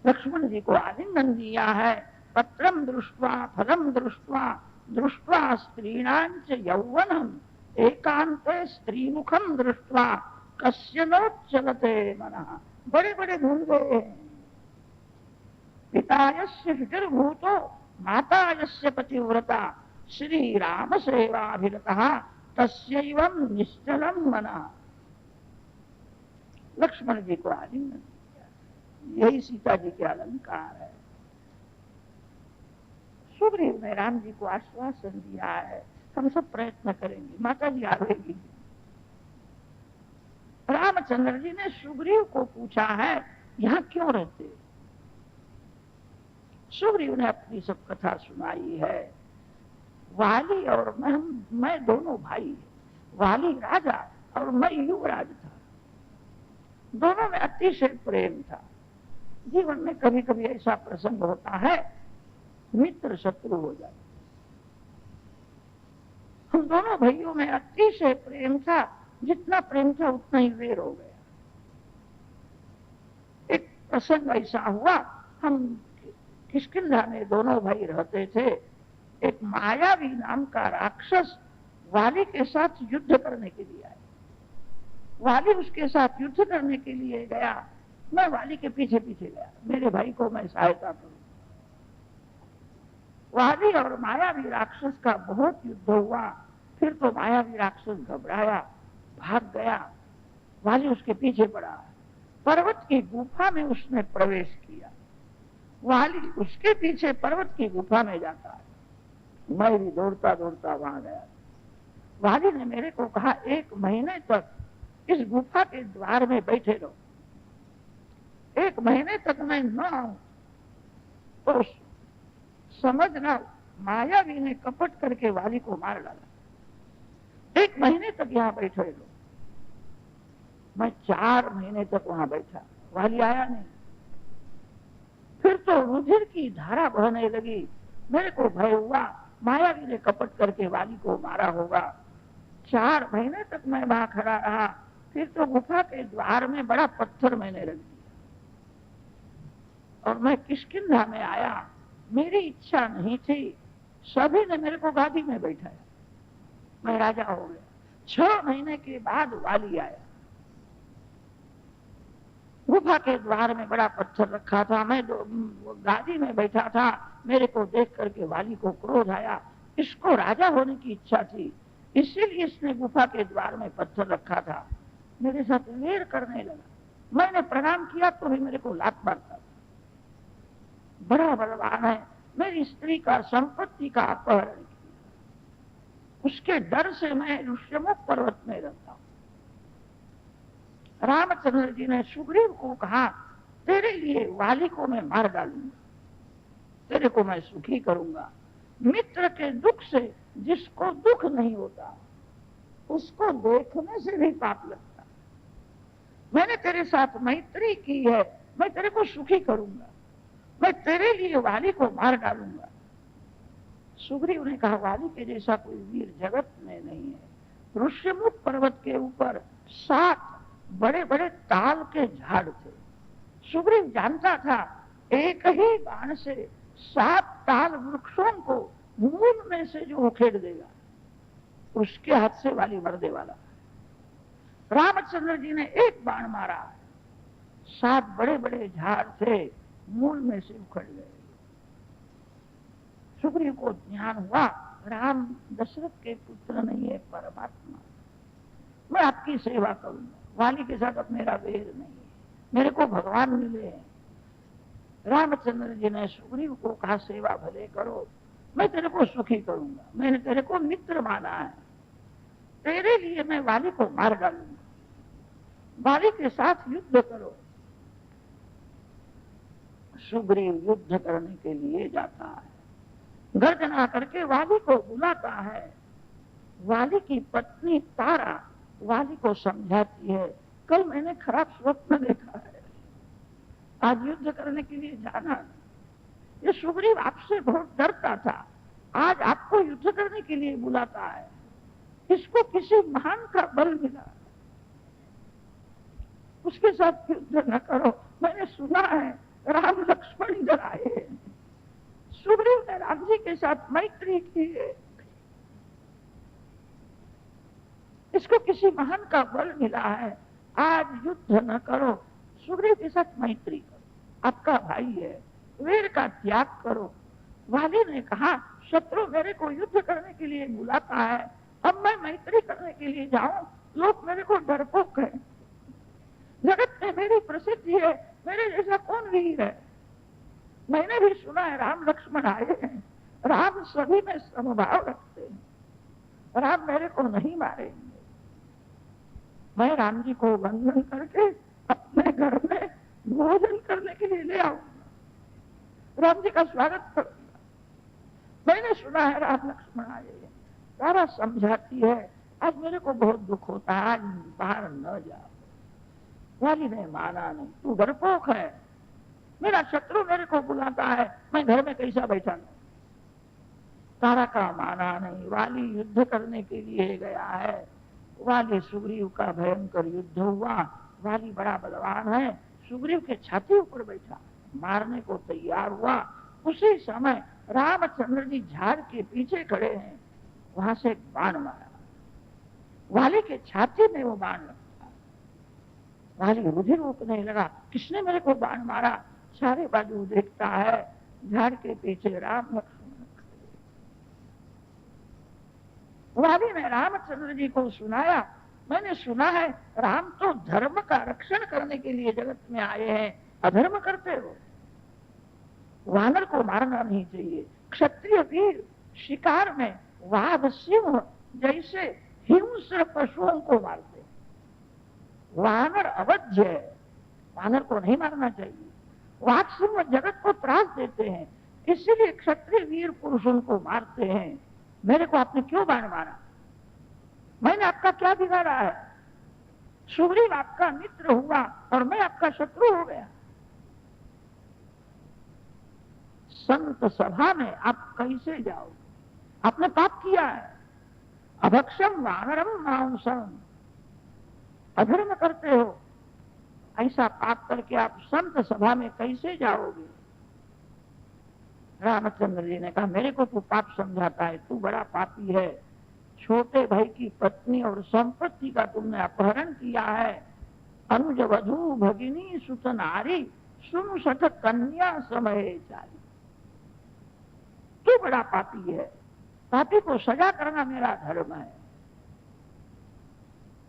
लक्ष्मण जी को आलिंगन दिया है। पत्रम दृष्ट्वा फलम दृष्ट्वा दृष्ट्वा स्त्रीणांच यौवनम एकांते स्त्रीमुखम दृष्ट्वा कस्य नोच्चलते मनः। बड़े बड़े भूल गए। पितायस्य फितिर्भूतो मातायस्य पतिव्रता श्री राम सेवाभिरतः तस्यैवं निश्चलं मनः। लक्ष्मण जी को आलिंगन दिया। यही सीता जी के अलंकार है। सुग्रीव ने राम जी को आश्वासन दिया है, हम सब प्रयत्न करेंगे, माता जी आवेगी। रामचंद्र जी ने सुग्रीव को पूछा है, यहाँ क्यों रहते? सुग्रीव ने अपनी सब कथा सुनाई है। वाली और मैं दोनों भाई, वाली राजा और मैं युवराज था। दोनों में अतिशय प्रेम था। जीवन में कभी कभी ऐसा प्रसंग होता है, मित्र शत्रु हो जाए। हम दोनों भाइयों में अतिशय प्रेम था, जितना प्रेम था उतना ही वेर हो गया। एक प्रसंग ऐसा हुआ, हम किष्किंधा में दोनों भाई रहते थे। एक मायावी नाम का राक्षस वाली के साथ युद्ध करने के लिए आया। वाली उसके साथ युद्ध करने के लिए गया, मैं वाली के पीछे पीछे गया, मेरे भाई को मैं सहायता करूं। वाली और मायावी राक्षस का बहुत युद्ध हुआ। फिर तो मायावी राक्षस घबराया, भाग गया। वाली उसके पीछे पड़ा। पर्वत की गुफा में उसने प्रवेश किया। वाली उसके पीछे पर्वत की गुफा में जाता है। मैं भी दौड़ता दौड़ता वहां गया। वाली ने मेरे को कहा, 1 महीने तक इस गुफा के द्वार में बैठे रहो। 1 महीने तक मैं न आऊं तो समझना मायावी ने कपट करके वाली को मार डाला। 1 महीने तक यहाँ बैठे रहो। मैं 4 महीने तक वहां बैठा, वाली आया नहीं। फिर तो रुधिर की धारा बहने लगी। मेरे को भय हुआ, मायावी ने कपट करके वाली को मारा होगा। 4 महीने तक मैं वहां खड़ा रहा। फिर तो गुफा के द्वार में बड़ा पत्थर मैंने रख दिया और मैं किष्किंधा में आया। मेरी इच्छा नहीं थी, सभी ने मेरे को गादी में बैठाया, मैं राजा हो गया। 6 महीने के बाद वाली आया। गुफा के द्वार में बड़ा पत्थर रखा था, मैं गादी में बैठा था। मेरे को देख करके वाली को क्रोध आया। इसको राजा होने की इच्छा थी, इसीलिए इसने गुफा के द्वार में पत्थर रखा था। मेरे साथ वेर करने लगा। मैंने प्रणाम किया तो भी मेरे को लात मारता था। बड़ा बलवान है, मेरी स्त्री का संपत्ति का अपहरण किया। उसके डर से मैं ऋष्यमुख पर्वत में रहता हूं। रामचंद्र जी ने सुग्रीव को कहा, तेरे लिए वाली को मैं मार डालूंगा, तेरे को मैं सुखी करूंगा। मित्र के दुख से जिसको दुख नहीं होता उसको देखने से भी पाप लगता। मैंने तेरे साथ मैत्री की है, मैं तेरे को सुखी करूंगा, मैं तेरे लिए वाली को मार डालूंगा। सुग्रीव ने कहा, वाली के जैसा कोई वीर जगत में नहीं है। ऋष्यमुख पर्वत के ऊपर 7 बड़े बड़े ताल के झाड़ थे। सुग्रीव जानता था एक ही बाण से 7 ताल वृक्षों को मूल में से जो उखेड़ देगा, उसके हाथ से वाली मरने वाला। रामचंद्र जी ने एक बाण मारा, 7 बड़े बड़े झाड़ थे, मूल में से उखड़ गए। सुग्रीव को ज्ञान हुआ, राम दशरथ के पुत्र नहीं है, परमात्मा। मैं आपकी सेवा करूंगा, वाली के साथ अब मेरा वेद नहीं है, मेरे को भगवान मिले हैं। रामचंद्र जी ने सुग्रीव को कहा, सेवा भले करो, मैं तेरे को सुखी करूंगा, मैंने तेरे को मित्र माना है, तेरे लिए मैं वाली को मार डालूंगा, वाली के साथ युद्ध करो। सुग्रीव युद्ध करने के लिए जाता है, गर्जना करके वाली को बुलाता है। वाली की पत्नी तारा वाली को समझाती है, कल मैंने खराब स्वप्न देखा है, आज युद्ध करने के लिए जाना। ये सुग्रीव आपसे बहुत डरता था, आज आपको युद्ध करने के लिए बुलाता है, इसको किसी महान का बल मिला, उसके साथ युद्ध न करो। मैंने सुना है राम लक्ष्मण इधर आए हैं। सुग्रीव ने राम जी के साथ मैत्री की है, इसको किसी महान का बल मिला है, आज युद्ध न करो, सुग्रीव के साथ मैत्री करो, आपका भाई है, वीर का त्याग करो। वाली ने कहा, शत्रु मेरे को युद्ध करने के लिए बुलाता है, अब मैं मैत्री करने के लिए जाऊं, लोग मेरे को डरपोक है, जगत में मेरी प्रसिद्धि है, मेरे जैसा कौन वीर है। मैंने भी सुना है राम लक्ष्मण आए हैं, राम सभी में समभाव रखते हैं, राम मेरे को नहीं मारेंगे। मैं राम जी को वंदन करके अपने घर में भोजन करने के लिए ले आऊंगा, राम जी का स्वागत करूंगा। मैंने सुना है राम लक्ष्मण आए हैं। तारा समझाती है, आज मेरे को बहुत दुख होता है, आज बाहर न जाओ। वाली ने माना नहीं, तू डरपोक है, मेरा शत्रु मेरे को बुलाता है, मैं घर में कैसा बैठा नहीं। तारा का माना नहीं, वाली युद्ध करने के लिए गया है। वाली सुग्रीव का भयंकर युद्ध हुआ, वाली बड़ा बलवान है, सुग्रीव के छाती ऊपर बैठा, मारने को तैयार हुआ। उसी समय रामचंद्र जी झाड़ के पीछे खड़े हैं, वहां से एक बाण मारा, वाली के छाती में वो बाण लगा। वाली रुधिर रोकने लगा, किसने मेरे को बाण मारा। चारे बाजू देखता है, झाड़ के पीछे राम लक्ष्मण। वाली ने रामचंद्र जी को सुनाया, मैंने सुना है राम तो धर्म का रक्षण करने के लिए जगत में आए हैं, अधर्म करते हो, वानर को मारना नहीं चाहिए। क्षत्रिय वीर शिकार में वाघ सिंह जैसे हिंस्र पशुओं को मारते हैं, वानर अवध्य है, वानर को नहीं मारना चाहिए। वाघ सिंह जगत को त्रास देते हैं, इसलिए क्षत्रिय वीर पुरुष उनको मारते हैं। मेरे को आपने क्यों बाण मारा, मैंने आपका क्या बिगाड़ा है। सुग्रीव आपका मित्र हुआ और मैं आपका शत्रु हो गया। संत सभा में आप कैसे जाओ, आपने पाप किया है। अभक्षम वानरम मांसम, अधर्म करते हो, ऐसा पाप करके आप संत सभा में कैसे जाओगे? रामचंद्र जी ने कहा, मेरे को तू पाप समझाता है, तू बड़ा पापी है। छोटे भाई की पत्नी और संपत्ति का तुमने अपहरण किया है। अनुज वधू भगिनी सुत नारी सुन सठ कन्या समय चारी। तू बड़ा पापी है, पापी को सजा करना मेरा धर्म है।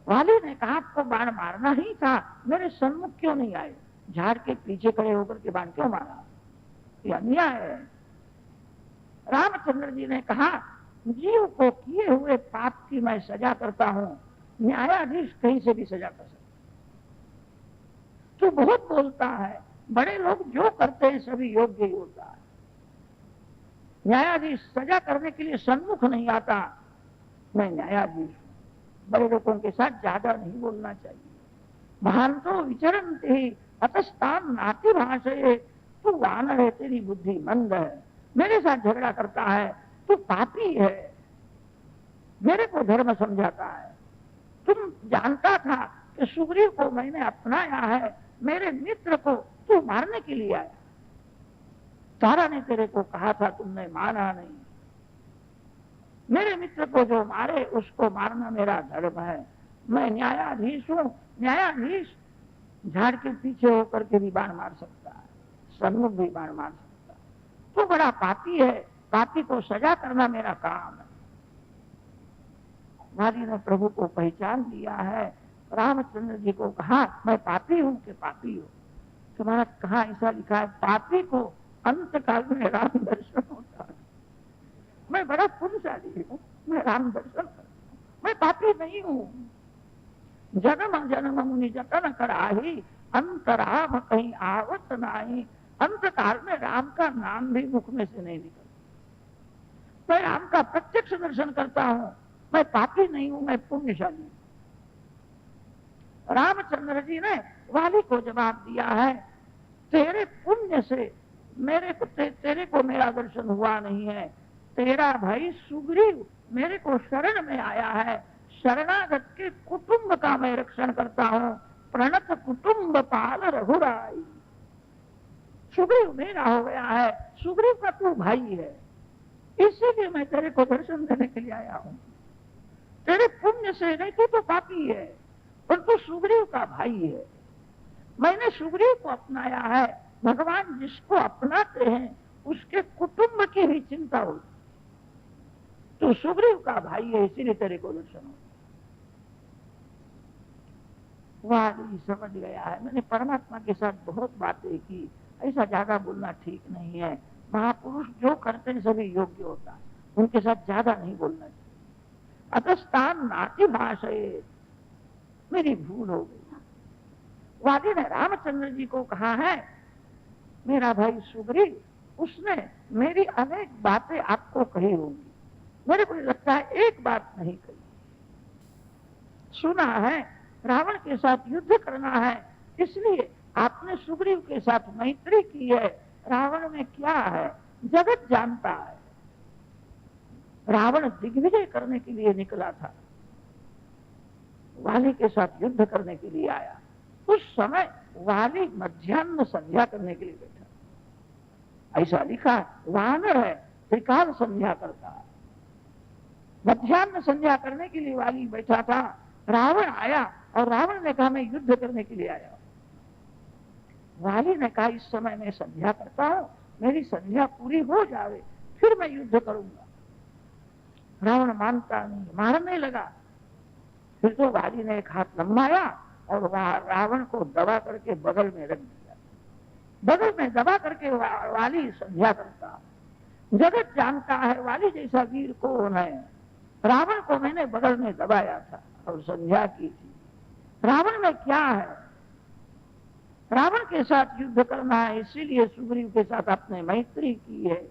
वाली ने कहा, आपको बाण मारना ही था, मेरे सन्मुख क्यों नहीं आए? झाड़ के पीछे खड़े होकर के बाण क्यों मारा? ये अन्याय है। रामचंद्र जी ने कहा, जीव को किए हुए पाप की मैं सजा करता हूं, न्यायाधीश कहीं से भी सजा कर सकता। तू बहुत बोलता है, बड़े लोग जो करते हैं सभी योग्य ही होता है। न्यायाधीश सजा करने के लिए सन्मुख नहीं आता। मैं न्यायाधीश हूं, बड़े लोगों के साथ ज्यादा नहीं बोलना चाहिए। महांतो विचरन्ते ही अतस्तान नाति भाषे, तू वानर है, तेरी बुद्धि मंद है, मेरे साथ झगड़ा करता है, तू पापी है, मेरे को धर्म समझाता है। तुम जानता था कि सुग्रीव को मैंने अपनाया है, मेरे मित्र को तू मारने के लिए आया। तारा ने तेरे को कहा था, तुमने माना नहीं। मेरे मित्र को जो मारे उसको मारना मेरा धर्म है। मैं न्यायाधीश हूं, न्यायाधीश झाड़ के पीछे होकर के भी बाण मार सकता है, सन्मुख भी बाण मार सकता है। तो बड़ा पापी है, पापी को सजा करना मेरा काम है। वाली ने प्रभु को पहचान लिया है। रामचंद्र जी को कहा, मैं पापी हूं कि पापी हूं? तो महाराज कहा, ऐसा लिखा है, पापी को अंत काल में राम दर्शन होता है। मैं बड़ा पुण्यशाली हूं, मैं राम दर्शन करता हूं, मैं पापी नहीं हूं। जन्म जन्म मुनि जतन कराही, अंत राम कहीं आवत नाही। अंत काल में राम का नाम भी मुख में से नहीं निकलता। मैं राम का प्रत्यक्ष दर्शन करता हूं, मैं पापी नहीं हूं, मैं पुण्यशाली हूं। रामचंद्र जी ने वाली को जवाब दिया है, तेरे पुण्य से तेरे को मेरा दर्शन हुआ नहीं है। तेरा भाई सुग्रीव मेरे को शरण में आया है, शरणागत के कुटुंब का मैं रक्षण करता हूं। प्रणत कुटुंब पाल रघुराई। सुग्रीव मेरा हो गया है, सुग्रीव का तू भाई है, इसीलिए मैं तेरे को दर्शन देने के लिए आया हूं। तेरे पुण्य से नहीं, तू तो पापी है, परंतु सुग्रीव का भाई है। मैंने सुग्रीव को अपनाया है। भगवान जिसको अपनाते हैं उसके कुटुंब की भी चिंता होती। तू सुग्रीव का भाई है, इसीलिए तेरे को दर्शन हो। वाली समझ गया है, मैंने परमात्मा के साथ बहुत बातें की, ऐसा ज्यादा बोलना ठीक नहीं है। महापुरुष जो करते हैं सभी योग्य होता है, उनके साथ ज्यादा नहीं बोलना चाहिए। अतस्तान नाति भाषे, मेरी भूल हो गई। वाली ने रामचंद्र जी को कहा है, मेरा भाई सुग्रीव, उसने मेरी अनेक बातें आपको कही होंगी, मेरे को लगता है एक बात नहीं कही। सुना है रावण के साथ युद्ध करना है, इसलिए आपने सुग्रीव के साथ मैत्री की है। रावण में क्या है, जगत जानता है। रावण दिग्विजय करने के लिए निकला था, वाली के साथ युद्ध करने के लिए आया। उस समय वाली मध्याह्न संध्या करने के लिए बैठा। ऐसा लिखा, वानर है, त्रिकाल संध्या करता है। मध्याह्न संध्या करने के लिए वाली बैठा था। रावण आया और रावण ने कहा, मैं युद्ध करने के लिए आया। वाली ने कहा, इस समय मैं संध्या करता हूं, मेरी संध्या पूरी हो जावे फिर मैं युद्ध करूंगा। रावण मानता नहीं, मारने लगा। फिर तो वाली ने एक हाथ लंबाया और रावण को दबा करके बगल में रख दिया। बगल में दबा करके वाली संध्या करता। जगत जानता है वाली जैसा वीर कौन है। रावण को मैंने बगल में दबाया था और संध्या की थी। रावण में क्या है, रावण के साथ युद्ध करना है, इसीलिए सुग्रीव के साथ आपने मैत्री की है।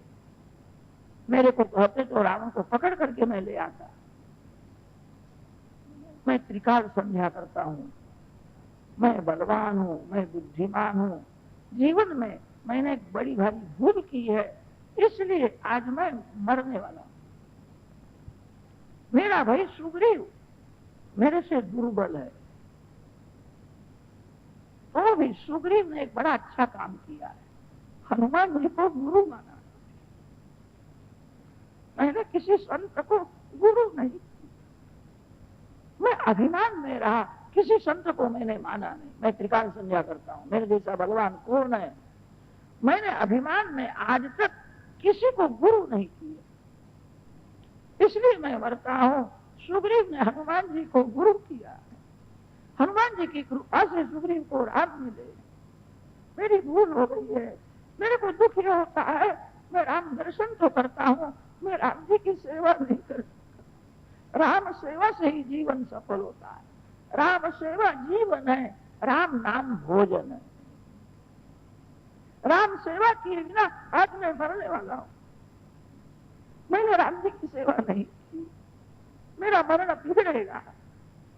मेरे को कहते तो रावण को पकड़ करके मैं ले आता। मैं त्रिकाल संध्या करता हूं, मैं बलवान हूं, मैं बुद्धिमान हूं। जीवन में मैंने एक बड़ी भारी भूल की है, इसलिए आज मैं मरने वाला हूं। मेरा भाई सुग्रीव मेरे से दुर्बल है, तो भी सुग्रीव ने एक बड़ा अच्छा काम किया है, हनुमान जी को गुरु माना। मैंने किसी संत को गुरु नहीं, मैं अभिमान में रहा, किसी संत को मैंने माना नहीं। मैं त्रिकाल संध्या करता हूं, मेरे जैसा भगवान कौन है। मैंने अभिमान में आज तक किसी को गुरु नहीं किया, इसलिए मैं मरता हूं। सुग्रीव ने हनुमान जी को गुरु किया, हनुमान जी की कृपा से सुग्रीव को राम मिले। मेरी भूल हो गई है, मेरे को दुख यह होता है, मैं राम दर्शन तो करता हूं, मैं राम जी की सेवा नहीं कर सकता। राम सेवा से ही जीवन सफल होता है, राम सेवा जीवन है, राम नाम भोजन है। राम सेवा किए बिना आज मैं मरने वाला हूं। मैंने राम जी की सेवा नहीं की, मेरा मरण बिगड़ेगा।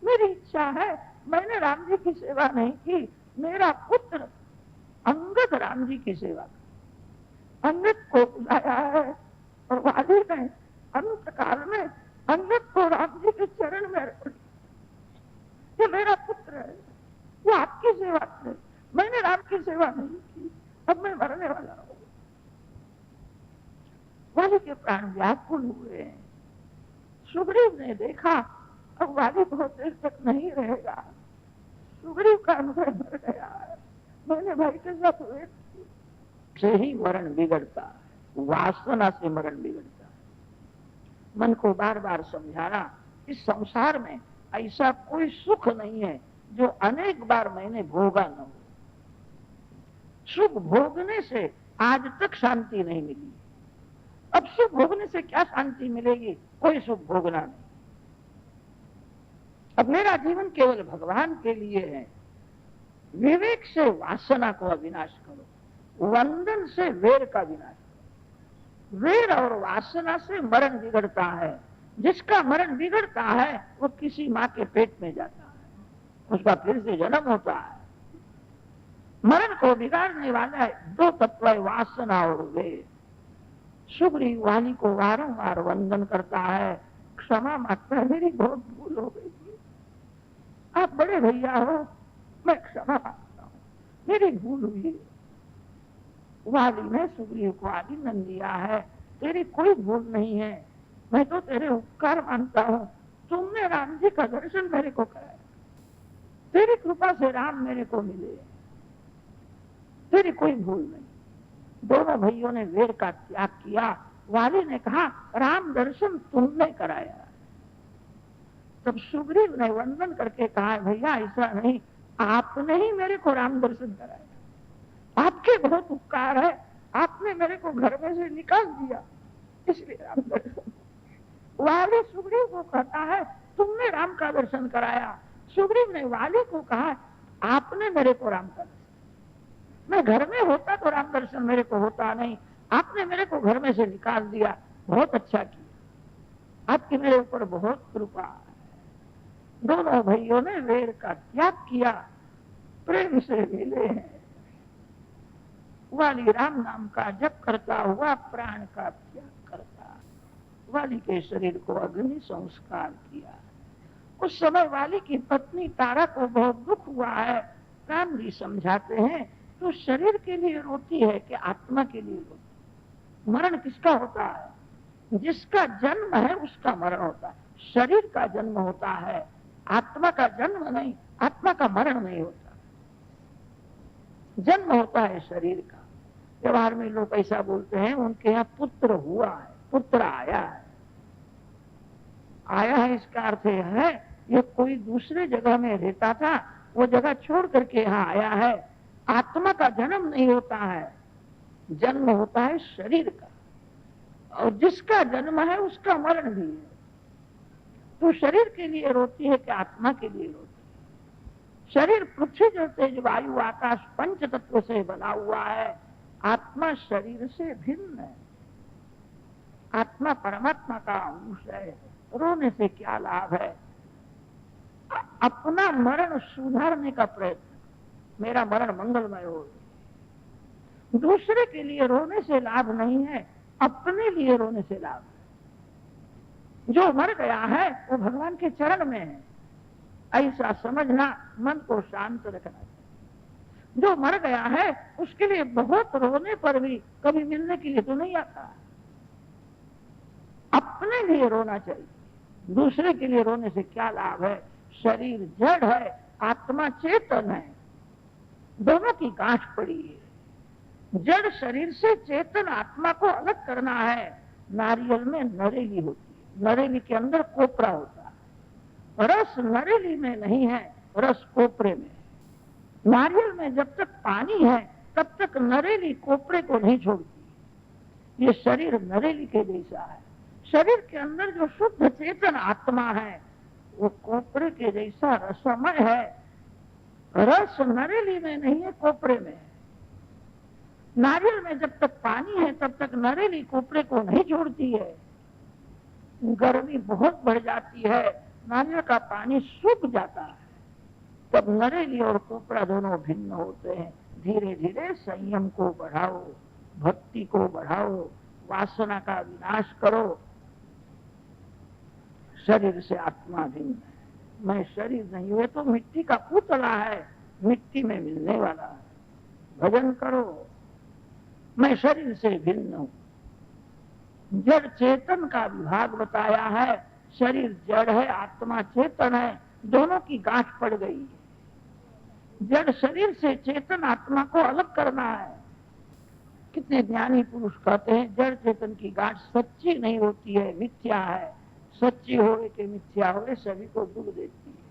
मेरी इच्छा है, मैंने राम जी की सेवा नहीं की, मेरा पुत्र अंगद राम जी की सेवा कर। अंगद को बुलाया है और वाली ने अंत काल में अंगद को राम जी के चरण में अर्पण किया। ये मेरा पुत्र है, ये आपकी सेवा करे, मैंने राम की सेवा नहीं की, अब मैं मरने वाला हूं। वाली के प्राण व्याकुल हुए। सुग्रीव ने देखा अब वाली बहुत देर तक नहीं रहेगा, सुग्रीव का अनुभव मर गया है। मैंने भाई के साथ वेट से ही मरण बिगड़ता है, वासना से मरण बिगड़ता है। मन को बार बार समझाना, इस संसार में ऐसा कोई सुख नहीं है जो अनेक बार मैंने भोगा न हो। सुख भोगने से आज तक शांति नहीं मिली, अब सुख भोगने से क्या शांति मिलेगी? कोई सुख भोगना नहीं। अब मेरा जीवन केवल भगवान के लिए है। विवेक से वासना को अविनाश करो, वंदन से वेर का विनाश करो। वेर और वासना से मरण बिगड़ता है, जिसका मरण बिगड़ता है वो किसी माँ के पेट में जाता है, उसका फिर से जन्म होता है। मरण को बिगाड़ने वाला है दो तत्व, वासना और वेर। सुग्रीव वाली को वारंवार वंदन करता है, क्षमा मांगता है, मेरी बहुत भूल हो गई थी, आप बड़े भैया हो, मैं क्षमा मांगता हूं, मेरी भूल हुई है। वाली ने सुग्रीव को आलिंगन दिया है, तेरी कोई भूल नहीं है, मैं तो तेरे उपकार मानता हूं, तुमने राम जी का दर्शन मेरे को कराया, तेरी कृपा से राम मेरे को मिले, तेरी कोई भूल नहीं। दोनों भाइयों ने वेर का त्याग किया। वाली ने कहा राम दर्शन तुमने कराया। तब सुग्रीव ने वंदन करके कहा भैया ऐसा नहीं, आपने ही मेरे को राम दर्शन कराया, आपके बहुत उपकार है, आपने मेरे को घर में से निकाल दिया, इसलिए राम दर्शन। वाली सुग्रीव को कहता है तुमने राम का दर्शन कराया। सुग्रीव ने वाली को कहा आपने मेरे को राम का दर्शन, मैं घर में होता तो राम दर्शन मेरे को होता नहीं, आपने मेरे को घर में से निकाल दिया, बहुत अच्छा किया, आपकी मेरे ऊपर बहुत कृपा है। दोनों भाइयों ने वेर का त्याग किया, प्रेम से मिले हैं। वाली राम नाम का जप करता हुआ प्राण का त्याग करता। वाली के शरीर को अग्नि संस्कार किया। उस समय वाली की पत्नी तारा को बहुत दुख हुआ है। राम जी समझाते हैं तो शरीर के लिए रोती है कि आत्मा के लिए रोती? मरण किसका होता है? जिसका जन्म है उसका मरण होता है। शरीर का जन्म होता है, आत्मा का जन्म नहीं, आत्मा का मरण नहीं होता। जन्म होता है शरीर का। व्यवहार में लोग ऐसा बोलते हैं उनके यहाँ पुत्र हुआ है, पुत्र आया है। आया है इसका अर्थ है ये कोई दूसरे जगह में रहता था, वो जगह छोड़ करके यहाँ आया है। आत्मा का जन्म नहीं होता है, जन्म होता है शरीर का, और जिसका जन्म है उसका मरण भी है। तो शरीर के लिए रोती है कि आत्मा के लिए रोती है? शरीर पृथ्वी जल तेज वायु आकाश पंच तत्व से बना हुआ है, आत्मा शरीर से भिन्न है। आत्मा परमात्मा का अंश है, रोने से क्या लाभ है? अपना मरण सुधारने का प्रयत्न, मेरा मरण मंगलमय हो। दूसरे के लिए रोने से लाभ नहीं है, अपने लिए रोने से लाभ है। जो मर गया है वो भगवान के चरण में है, ऐसा समझना, मन को शांत रखना चाहिए। जो मर गया है उसके लिए बहुत रोने पर भी कभी मिलने के लिए तो नहीं आता। अपने लिए रोना चाहिए, दूसरे के लिए रोने से क्या लाभ है। शरीर जड़ है, आत्मा चेतन है, दोनों की गांठ पड़ी है। जड़ शरीर से चेतन आत्मा को अलग करना है। नारियल में नरेली होती है, नरेली के अंदर कोपरा होता है। रस नरेली में नहीं है, रस कोपरे में है। नारियल में जब तक पानी है तब तक नरेली कोपरे को नहीं छोड़ती। ये शरीर नरेली के जैसा है। शरीर के अंदर जो शुद्ध चेतन आत्मा है वो कोपरे के जैसा रसमय है। रस नरेली में नहीं है, कोपरे में है। नारियल में जब तक पानी है तब तक नरेली कोपरे को नहीं छोड़ती है। गर्मी बहुत बढ़ जाती है, नारियल का पानी सूख जाता है, तब नरेली और कोपरा दोनों भिन्न होते हैं। धीरे धीरे संयम को बढ़ाओ, भक्ति को बढ़ाओ, वासना का विनाश करो। शरीर से आत्मा भिन्न है। मैं शरीर नहीं, हुए तो मिट्टी का पुतला है, मिट्टी में मिलने वाला है। भजन करो, मैं शरीर से भिन्न हूं। जड़ चेतन का विभाग बताया है। शरीर जड़ है, आत्मा चेतन है, दोनों की गांठ पड़ गई है। जड़ शरीर से चेतन आत्मा को अलग करना है। कितने ज्ञानी पुरुष कहते हैं जड़ चेतन की गांठ सच्ची नहीं होती है, मिथ्या है। सच्ची होवे कि मिथ्या होवे सभी को दुख देती है।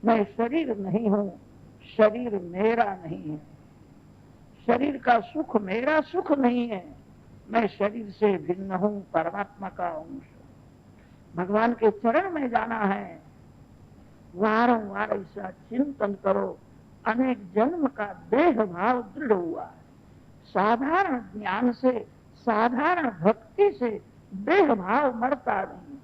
मैं शरीर नहीं हूं, शरीर मेरा नहीं है। शरीर का सुख मेरा सुख नहीं है। मैं शरीर से भिन्न हूं, परमात्मा का अंश। भगवान के चरण में जाना है। वारंवार ऐसा चिंतन करो। अनेक जन्म का देह भाव दृढ़ हुआ है। साधारण ज्ञान से, साधारण भक्ति से देह भाव मरता नहीं।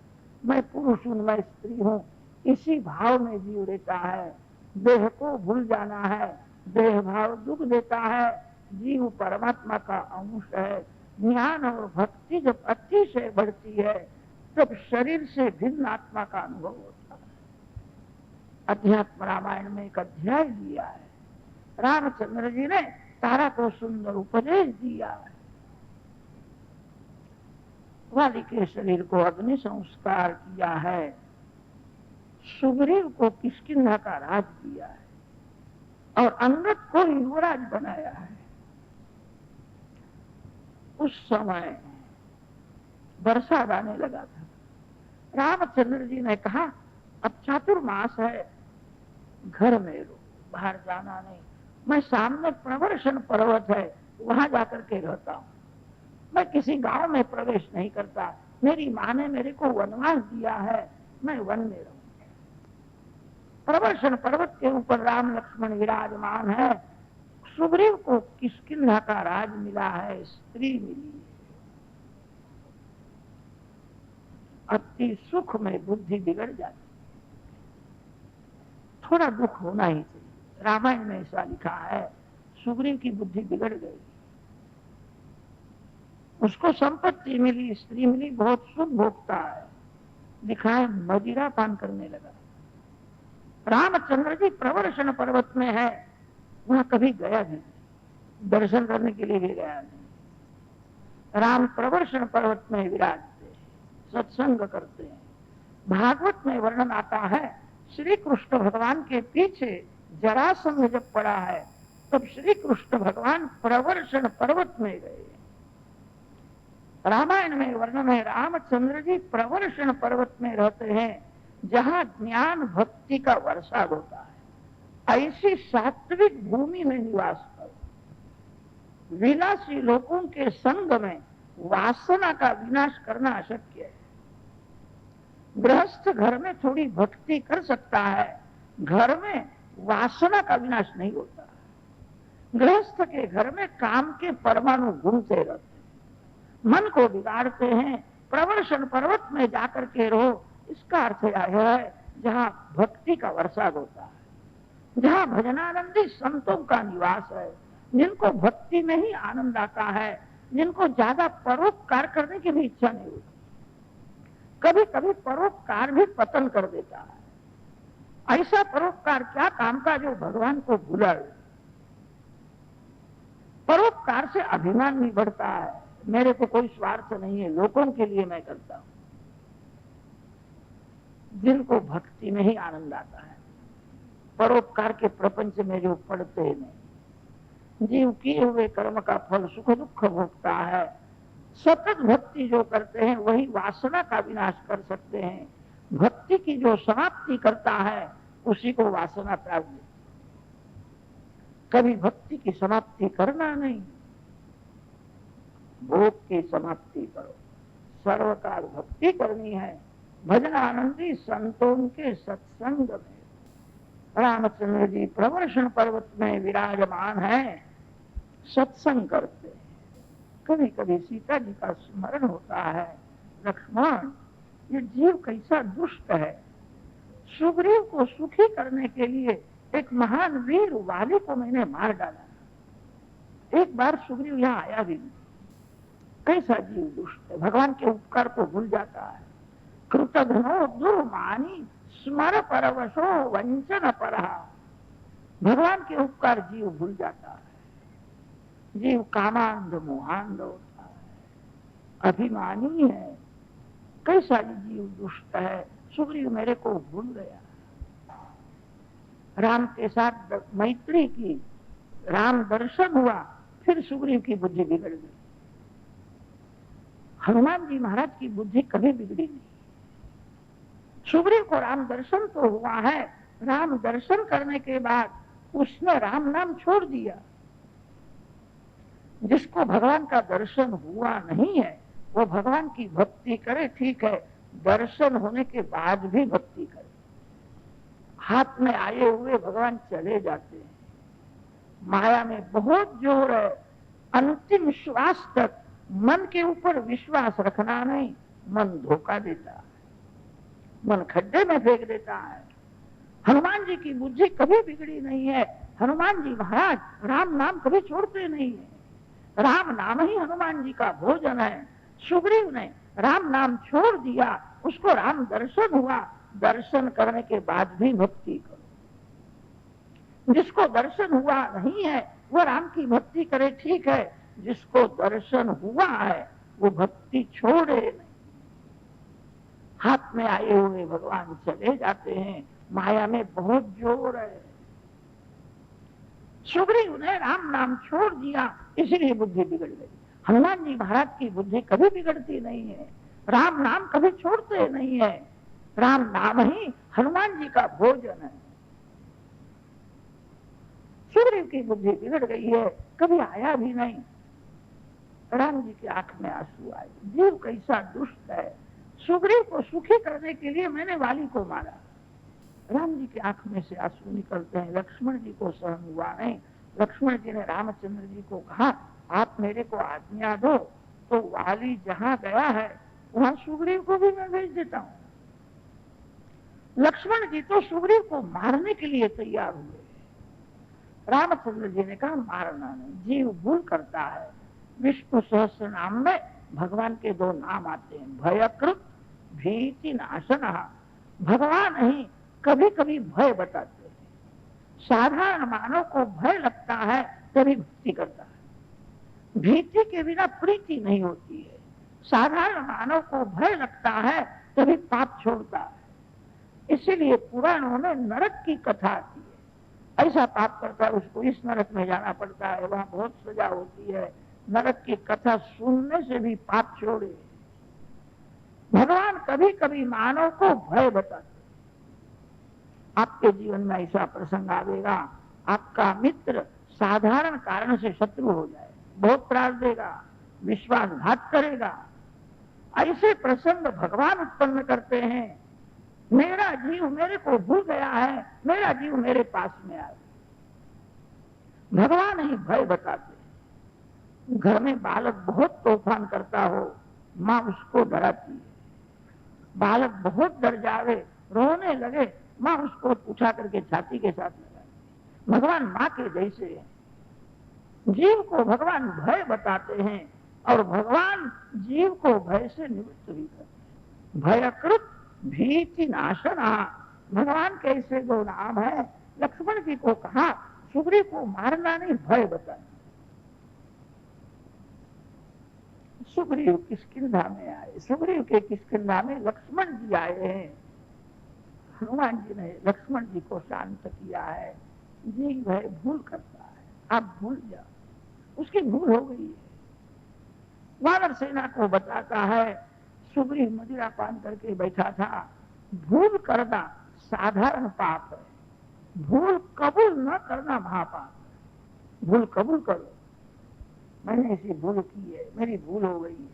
मैं पुरुष हूं, मैं स्त्री हूं, इसी भाव में जीव रहता है। देह को भूल जाना है। देह भाव दुख देता है। जीव परमात्मा का अंश है। ज्ञान और भक्ति जब अतिशय बढ़ती है तब शरीर से भिन्न आत्मा का अनुभव होता है। अध्यात्म रामायण में एक अध्याय दिया है। रामचंद्र जी ने तारा को सुंदर उपदेश दिया है। वाली के शरीर को अग्नि संस्कार किया है। सुग्रीव को किष्किंधा का राज दिया है और अंगद को युवराज बनाया है। उस समय बरसात आने लगा था। रामचंद्र जी ने कहा अब चातुर्मास है, घर में रहो, बाहर जाना नहीं। मैं सामने प्रवर्षण पर्वत है, वहां जाकर के रहता हूं। मैं किसी गांव में प्रवेश नहीं करता। मेरी माँ ने मेरे को वनवास दिया है, मैं वन में रहूं। प्रवर्षण पर्वत के ऊपर राम लक्ष्मण विराजमान है। सुग्रीव को किष्किंधा का राज मिला है, स्त्री मिली है। अति सुख में बुद्धि बिगड़ जाती, थोड़ा दुख होना ही चाहिए। रामायण में ऐसा लिखा है। सुग्रीव की बुद्धि बिगड़ गई, उसको संपत्ति मिली, स्त्री मिली, बहुत सुख भोगता है। लिखा है मदिरा पान करने लगा। रामचंद्र जी प्रवर्षण पर्वत में है, वहां कभी गया नहीं, दर्शन करने के लिए भी गया नहीं। राम प्रवर्षण पर्वत में विराजते हैं, सत्संग करते हैं। भागवत में वर्णन आता है श्री कृष्ण भगवान के पीछे जरासंध जब पड़ा है तब श्री कृष्ण भगवान प्रवर्षण पर्वत में गए। रामायण में वर्णन है रामचंद्र जी प्रवर्षण पर्वत में रहते हैं जहां ज्ञान भक्ति का वर्षा होता है। ऐसी सात्विक भूमि में निवास करो। विलासी लोगों के संग में वासना का विनाश करना अशक्य है। गृहस्थ घर में थोड़ी भक्ति कर सकता है, घर में वासना का विनाश नहीं होता। गृहस्थ के घर में काम के परमाणु घूमते रहते हैं, मन को बिगाड़ते हैं। प्रवर्षण पर्वत में जाकर के रहो, इसका अर्थ यह है जहाँ भक्ति का वर्षा होता है, जहाँ भजनानंदी संतों का निवास है, जिनको भक्ति में ही आनंद आता है, जिनको ज्यादा परोपकार करने की भी इच्छा नहीं होती। कभी कभी परोपकार भी पतन कर देता है। ऐसा परोपकार क्या काम का जो भगवान को भुला दे। परोपकार से अभिमान भी बढ़ता है, मेरे को कोई स्वार्थ नहीं है, लोगों के लिए मैं करता हूं। जिनको भक्ति में ही आनंद आता है, परोपकार के प्रपंच में जो पड़ते नहीं, जीव किए हुए कर्म का फल सुख दुख भोगता है। सतत भक्ति जो करते हैं वही वासना का विनाश कर सकते हैं। भक्ति की जो समाप्ति करता है उसी को वासना प्राप्त। कभी भक्ति की समाप्ति करना नहीं, भोग की समाप्ति करो। सर्वकाल भक्ति करनी है। भजन आनंदी संतों के सत्संग में। रामचंद्र जी प्रवर्षण पर्वत में विराजमान है, सत्संग करते हैं। कभी कभी सीता जी का स्मरण होता है, लक्ष्मण ये जीव कैसा दुष्ट है। सुग्रीव को सुखी करने के लिए एक महान वीर वाली को मैंने मार डाला। एक बार सुग्रीव यहाँ आया भी नहीं। कैसा जीव दुष्ट है, भगवान के उपकार को भूल जाता है। कृतघ्नो दुर्मानी स्मर परवशो वंचन परहा। भगवान के उपकार जीव भूल जाता है। जीव कामांध मोहांध होता है, अभिमानी है। कैसा जीव दुष्ट है। सुग्रीव मेरे को भूल गया। राम के साथ मैत्री की, राम दर्शन हुआ, फिर सुग्रीव की बुद्धि बिगड़ गई। हनुमान जी महाराज की बुद्धि कभी बिगड़ी नहीं। सुग्रीव को राम दर्शन तो हुआ है, राम दर्शन करने के बाद उसने राम नाम छोड़ दिया। जिसको भगवान का दर्शन हुआ नहीं है वो भगवान की भक्ति करे, ठीक है, दर्शन होने के बाद भी भक्ति करे। हाथ में आए हुए भगवान चले जाते हैं। माया में बहुत जोर है। अंतिम श्वास तक मन के ऊपर विश्वास रखना नहीं, मन धोखा देता है, मन खड्डे में फेंक देता है। हनुमान जी की बुद्धि कभी बिगड़ी नहीं है। हनुमान जी महाराज राम नाम कभी छोड़ते नहीं है। राम नाम ही हनुमान जी का भोजन है। सुग्रीव ने राम नाम छोड़ दिया, उसको राम दर्शन हुआ। दर्शन करने के बाद भी भक्ति करो। जिसको दर्शन हुआ नहीं है वो राम की भक्ति करे, ठीक है। जिसको दर्शन हुआ है वो भक्ति छोड़े नहीं। हाथ में आए हुए भगवान चले जाते हैं। माया में बहुत जोर है। सुग्रीव ने राम नाम छोड़ दिया, इसलिए बुद्धि बिगड़ गई। हनुमान जी महाराज की बुद्धि कभी बिगड़ती नहीं है। राम नाम कभी छोड़ते नहीं है। राम नाम ही हनुमान जी का भोजन है। सुग्रीव की बुद्धि बिगड़ गई है, कभी आया भी नहीं। राम जी की आंख में आंसू आए। जीव कैसा दुष्ट है। सुग्रीव को सुखी करने के लिए मैंने वाली को मारा। राम जी की आंख में से आंसू निकलते हैं। लक्ष्मण जी को सहन हुआ नहीं। लक्ष्मण जी ने रामचंद्र जी को कहा, आप मेरे को आज्ञा दो तो वाली जहां गया है वहां सुग्रीव को भी मैं भेज देता हूं। लक्ष्मण जी तो सुग्रीव को मारने के लिए तैयार हुए। रामचंद्र जी ने कहा, मारना नहीं, जीव भूल करता है। विष्णु सहस्त्र नाम में भगवान के दो नाम आते हैं, भयकृत भीति नाशनः। भगवान ही कभी कभी भय बताते हैं। साधारण मानव को भय लगता है तभी भक्ति करता है। भीति के बिना प्रीति नहीं होती है। साधारण मानव को भय लगता है तभी पाप छोड़ता है। इसीलिए पुराणों में नरक की कथा आती है। ऐसा पाप करता है उसको इस नरक में जाना पड़ता है, वहां बहुत सजा होती है। नरक की कथा सुनने से भी पाप छोड़े। भगवान कभी कभी मानव को भय बताते। आपके जीवन में ऐसा प्रसंग आवेगा, आपका मित्र साधारण कारण से शत्रु हो जाए, बहुत त्रास देगा, विश्वासघात करेगा। ऐसे प्रसंग भगवान उत्पन्न करते हैं। मेरा जीव मेरे को भूल गया है, मेरा जीव मेरे पास में आए। भगवान ही भय बताते। घर में बालक बहुत तूफान करता हो, माँ उसको डराती है। बालक बहुत डर जावे, रोने लगे, माँ उसको उठा करके छाती के साथ लगाती। भगवान माँ के जैसे हैं। जीव को भगवान भय बताते हैं और भगवान जीव को भय से निवृत्त भी करते हैं। भयकृत भीति नाशना। भगवान के ऐसे दो नाम है। लक्ष्मण जी को कहा सुग्रीव को मारना नहीं, भय बताना। सुग्रीव किष्किंधा में आए, सुग्रीव के किष्किंधा में लक्ष्मण जी आए हैं। हनुमान जी ने लक्ष्मण जी को शांत किया है। जी भय भूल करता है, आप भूल जाओ, उसकी भूल हो गई है। वानर सेना को बताता है सुग्रीव मदिरा पान करके बैठा था। भूल करना साधारण पाप है, भूल कबूल न करना महापाप है। भूल कबूल करो, मैंने ऐसी भूल की है, मेरी भूल हो गई है।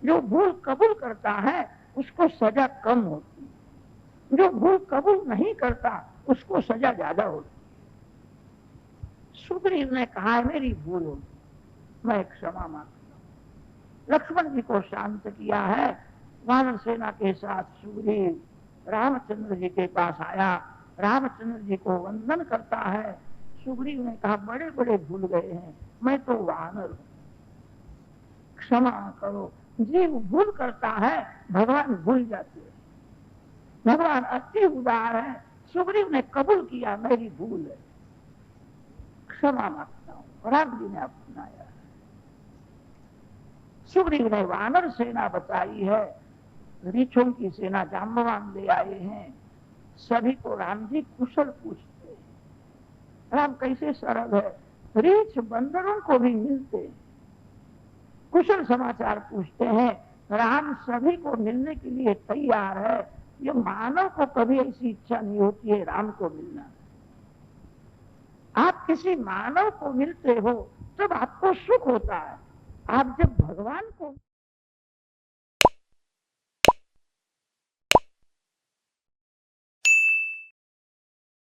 जो भूल कबूल करता है उसको सजा कम होती है, जो भूल कबूल नहीं करता उसको सजा ज्यादा होती है। सुग्रीव ने कहा है मेरी भूल होगी, मैं क्षमा मांगता हूं। लक्ष्मण जी को शांत किया है। वानर सेना के साथ सुग्रीव रामचंद्र जी के पास आया, रामचंद्र जी को वंदन करता है। सुग्रीव ने कहा बड़े बड़े भूल गए हैं, मैं तो वानर हूं, क्षमा करो। जीव भूल करता है, भगवान भूल जाते हैं। भगवान अति उदार है। सुग्रीव ने कबूल किया मेरी भूल है, क्षमा मांगता हूं। राम जी ने अपनाया। सुग्रीव ने वानर सेना बताई है। रीछों की सेना जाम्बवान ले आए हैं। सभी को राम जी कुशल पूछते हैं। राम कैसे सरल है, रीछ बंदरों को भी मिलते हैं, कुशल समाचार पूछते हैं। राम सभी को मिलने के लिए तैयार है। ये मानव को कभी ऐसी इच्छा नहीं होती है राम को मिलना। आप किसी मानव को मिलते हो तब आपको सुख होता है। आप जब भगवान को